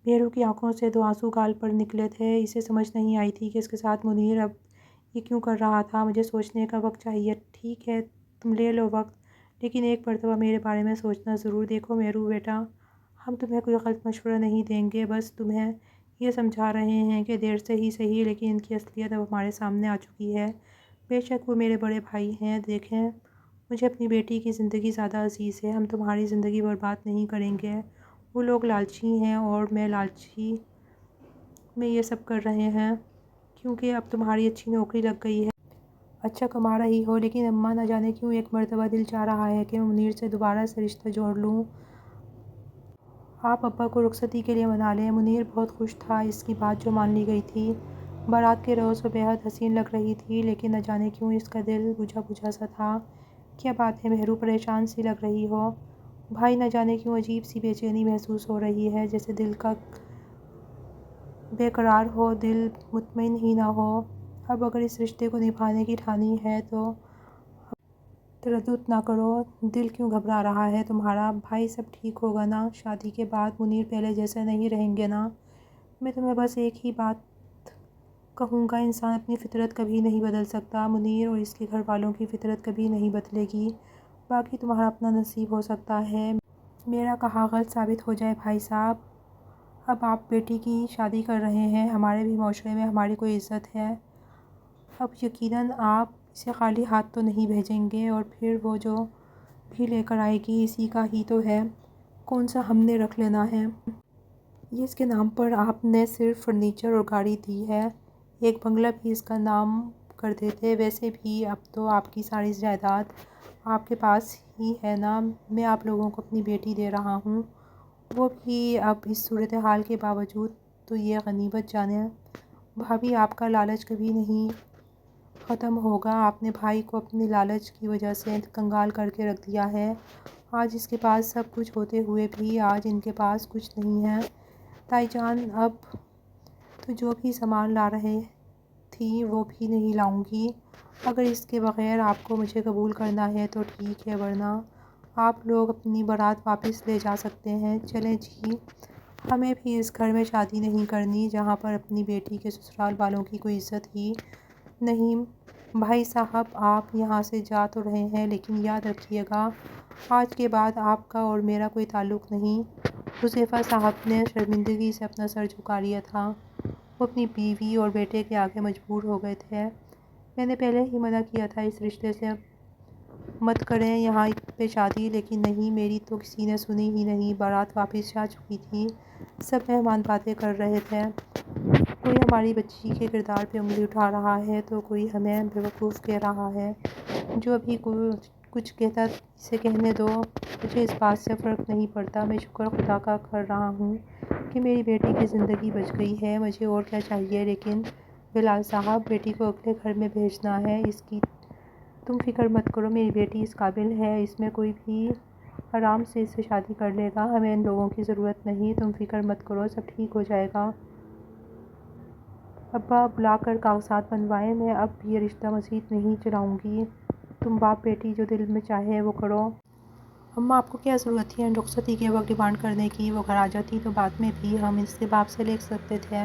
مہرو کی آنکھوں سے 2 آنسو گال پر نکلے تھے۔ اسے سمجھ نہیں آئی تھی کہ اس کے ساتھ منیر اب یہ کیوں کر رہا تھا۔ مجھے سوچنے کا وقت چاہیے۔ ٹھیک ہے، تم لے لو وقت، لیکن ایک مرتبہ میرے بارے میں سوچنا ضرور۔ دیکھو مہرو بیٹا، ہم تمہیں کوئی غلط مشورہ نہیں دیں گے، بس تمہیں یہ سمجھا رہے ہیں کہ دیر سے ہی صحیح، لیکن ان کی اصلیت اب ہمارے سامنے آ چکی ہے۔ بے شک وہ میرے بڑے بھائی ہیں۔ دیکھیں، مجھے اپنی بیٹی کی زندگی زیادہ عزیز ہے، ہم تمہاری زندگی برباد نہیں کریں گے۔ وہ لوگ لالچی ہیں اور میں لالچی میں یہ سب کر رہے ہیں کیونکہ اب تمہاری اچھی نوکری لگ گئی ہے، اچھا کما رہی ہو، لیکن اماں نہ جانے کیوں ایک مرتبہ دل چاہ رہا ہے کہ میں منیر سے دوبارہ سے رشتہ جوڑ لوں۔ آپ ابا کو رخصتی کے لیے منا لیں۔ منیر بہت خوش تھا، اس کی بات جو مان لی گئی تھی۔ بارات کے روز وہ بے حد حسین لگ رہی تھی، لیکن نہ جانے کیوں اس کا دل بجھا بجھا سا تھا۔ کیا بات ہے مہرو، پریشان سی لگ رہی ہو؟ بھائی، نہ جانے کیوں عجیب سی بے چینی محسوس ہو رہی ہے، جیسے دل کا بے قرار ہو، دل مطمئن ہی نہ ہو۔ اب اگر اس رشتے کو نبھانے کی ٹھانی ہے تو تردد نہ کرو۔ دل کیوں گھبرا رہا ہے تمہارا؟ بھائی، سب ٹھیک ہوگا نا؟ شادی کے بعد منیر پہلے جیسے نہیں رہیں گے نا؟ میں تمہیں بس ایک ہی بات کہوں گا، انسان اپنی فطرت کبھی نہیں بدل سکتا۔ منیر اور اس کے گھر والوں کی فطرت کبھی نہیں بدلے گی، باقی تمہارا اپنا نصیب ہو سکتا ہے۔ میرا کہا غلط ثابت ہو جائے بھائی صاحب۔ اب آپ بیٹی کی شادی کر رہے ہیں، ہمارے بھی معاشرے میں ہماری کوئی عزت ہے۔ اب یقیناً آپ اسے خالی ہاتھ تو نہیں بھیجیں گے، اور پھر وہ جو بھی لے کر آئے گی اسی کا ہی تو ہے، کون سا ہم نے رکھ لینا ہے؟ یہ اس کے نام پر آپ نے صرف فرنیچر اور گاڑی دی ہے، ایک بنگلہ بھی اس کا نام کر دیتے۔ ویسے بھی اب تو آپ کی ساری جائیداد آپ کے پاس ہی ہے نا۔ میں آپ لوگوں کو اپنی بیٹی دے رہا ہوں، وہ بھی اب اس صورتحال کے باوجود۔ تو یہ غنیمت جانیں بھابھی، آپ کا لالچ کبھی نہیں ختم ہوگا۔ آپ نے بھائی کو اپنے لالچ کی وجہ سے کنگال کر کے رکھ دیا ہے۔ آج اس کے پاس سب کچھ ہوتے ہوئے بھی آج ان کے پاس کچھ نہیں ہے۔ تائی جان، اب تو جو بھی سامان لا رہے تھی وہ بھی نہیں لاؤں گی۔ اگر اس کے بغیر آپ کو مجھے قبول کرنا ہے تو ٹھیک ہے، ورنہ آپ لوگ اپنی بارات واپس لے جا سکتے ہیں۔ چلیں جی، ہمیں بھی اس گھر میں شادی نہیں کرنی جہاں پر اپنی بیٹی کے سسرال والوں کی کوئی عزت ہی نہیں۔ بھائی صاحب، آپ یہاں سے جا تو رہے ہیں لیکن یاد رکھیے گا، آج کے بعد آپ کا اور میرا کوئی تعلق نہیں۔ حذیفہ صاحب نے شرمندگی سے اپنا سر جھکا لیا تھا۔ وہ اپنی بیوی اور بیٹے کے آگے مجبور ہو گئے تھے۔ میں نے پہلے ہی منع کیا تھا اس رشتے سے مت کریں یہاں پہ شادی، لیکن نہیں، میری تو کسی نے سنی ہی نہیں۔ بارات واپس جا چکی تھی، سب مہمان باتیں کر رہے تھے۔ کوئی ہماری بچی کے کردار پہ انگلی اٹھا رہا ہے تو کوئی ہمیں بیوقوف کہہ رہا ہے۔ جو بھی کچھ کہتا اسے کہنے دو، مجھے اس بات سے فرق نہیں پڑتا۔ میں شکر خدا کا کر رہا ہوں کہ میری بیٹی کی زندگی بچ گئی ہے، مجھے اور کیا چاہیے۔ لیکن بلال صاحب، بیٹی کو اگلے گھر میں بھیجنا ہے، اس کی تم فکر مت کرو۔ میری بیٹی اس قابل ہے، اس میں کوئی بھی آرام سے اس سے شادی کر لے گا۔ ہمیں ان لوگوں کی ضرورت نہیں، تم فکر مت کرو، سب ٹھیک ہو جائے گا۔ ابا بلا کر کاغذات بنوائیں، میں اب یہ رشتہ مزید نہیں چلاؤں گی۔ تم باپ بیٹی جو دل میں چاہے وہ کرو۔ اماں، آپ کو کیا ضرورت تھی رخصتی کے وقت ڈیمانڈ کرنے کی؟ وہ گھر آ جاتی تو بعد میں بھی ہم اس کے باپ سے لے سکتے تھے۔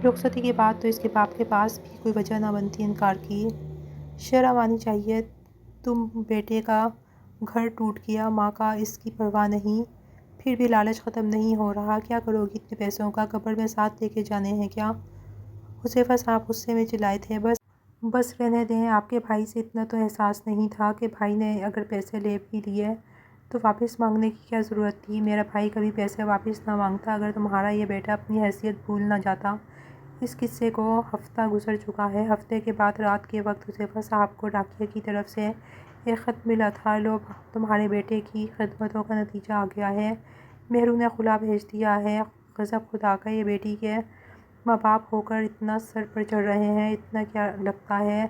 رخصتی کے بعد تو اس کے باپ کے پاس بھی کوئی وجہ نہ بنتی انکار کی۔ شرم آنی چاہیے۔ تم بیٹے کا گھر ٹوٹ گیا، ماں کا اس کی پرواہ نہیں، پھر بھی لالچ ختم نہیں ہو رہا۔ کیا کرو گی اتنے پیسوں کا؟ قبر میں ساتھ لے کے جانے ہیں کیا؟ حذیفہ صاحب غصے میں چلائے تھے۔ بس رہنے دیں، آپ کے بھائی سے اتنا تو احساس نہیں تھا کہ بھائی نے اگر پیسے لے بھی لیے تو واپس مانگنے کی کیا ضرورت تھی؟ میرا بھائی کبھی پیسے واپس نہ مانگتا اگر تمہارا یہ بیٹا اپنی حیثیت بھول نہ جاتا۔ اس قصے کو ہفتہ گزر چکا ہے۔ ہفتے کے بعد رات کے وقت حذیفہ صاحب کو ڈاکیے کی طرف سے ایک خط ملا تھا۔ لو، تمہارے بیٹے کی خدمتوں کا نتیجہ آ گیا ہے، مہرو نے خلا بھیج دیا ہے۔ غضب خدا کا، یہ بیٹی کے ماں باپ ہو کر اتنا سر پر چڑھ رہے ہیں، اتنا کیا لگتا ہے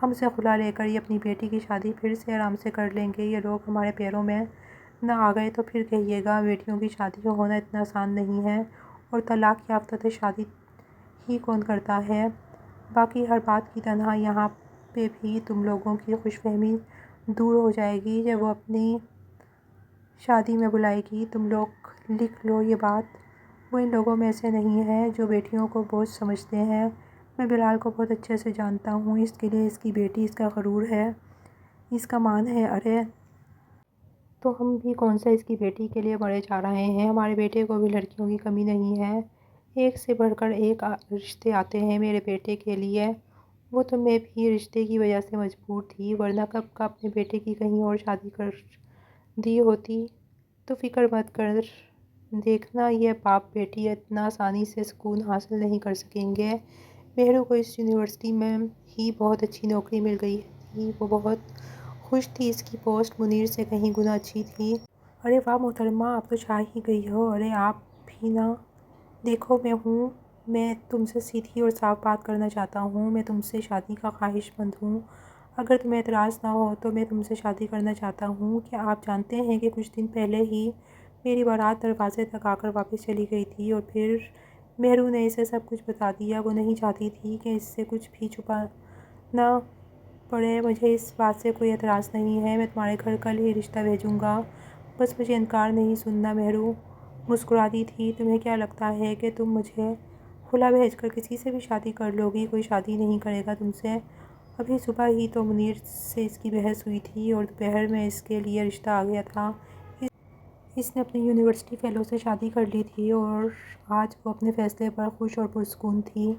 ہم سے خلا لے کر یہ اپنی بیٹی کی شادی پھر سے آرام سے کر لیں گے۔ یہ لوگ ہمارے پیروں میں نہ آ گئے تو پھر کہیے گا بیٹیوں کی شادی ہونا اتنا آسان نہیں ہے، اور طلاق یافتہ سے شادی ہی کون کرتا ہے؟ باقی ہر بات کی طرح یہاں پہ بھی تم لوگوں کی خوش فہمی دور ہو جائے گی جب وہ اپنی شادی میں بلائے گی۔ تم لوگ لکھ لو یہ بات، وہ ان لوگوں میں سے نہیں ہے جو بیٹیوں کو بوجھ سمجھتے ہیں۔ میں بلال کو بہت اچھے سے جانتا ہوں، اس کے لیے اس کی بیٹی اس کا غرور ہے، اس کا مان ہے۔ ارے تو ہم بھی کون سا اس کی بیٹی کے لیے مرے جا رہے ہیں؟ ہمارے بیٹے کو بھی لڑکیوں کی کمی نہیں ہے، ایک سے بڑھ کر ایک رشتے آتے ہیں میرے بیٹے کے لیے۔ وہ تو میں بھی رشتے کی وجہ سے مجبور تھی، ورنہ کب کا اپنے بیٹے کی کہیں اور شادی کر دی ہوتی۔ تو فکر مت کر، دیکھنا یہ باپ بیٹی اتنا آسانی سے سکون حاصل نہیں کر سکیں گے۔ مہرو کو اس یونیورسٹی میں ہی بہت اچھی نوکری مل گئی تھی، وہ بہت خوش تھی، اس کی پوسٹ منیر سے کہیں گنا اچھی تھی۔ ارے واہ محترمہ، آپ تو چھا ہی گئی ہو۔ ارے آپ بھی نا، دیکھو میں تم سے سیدھی اور صاف بات کرنا چاہتا ہوں، میں تم سے شادی کا خواہش مند ہوں۔ اگر تمہیں اعتراض نہ ہو تو میں تم سے شادی کرنا چاہتا ہوں۔ کیا آپ جانتے ہیں کہ کچھ دن پہلے ہی میری بارات دروازے تک آ کر واپس چلی گئی تھی، اور پھر مہرو نے اسے سب کچھ بتا دیا۔ وہ نہیں چاہتی تھی کہ اس سے کچھ بھی چھپانا پڑے۔ مجھے اس بات سے کوئی اعتراض نہیں ہے، میں تمہارے گھر کل ہی رشتہ بھیجوں گا، بس مجھے انکار نہیں سننا۔ مہرو مسکراتی تھی۔ تمہیں کیا لگتا ہے کہ تم مجھے خلا بھیج کر کسی سے بھی شادی کر لو گی؟ کوئی شادی نہیں کرے گا تم سے۔ ابھی صبح ہی تو منیر سے اس کی بحث ہوئی تھی اور دوپہر میں اس کے لیے رشتہ آ گیا تھا۔ اس نے اپنی یونیورسٹی فیلو سے شادی کر لی تھی اور آج وہ اپنے فیصلے پر خوش اور پرسکون تھی۔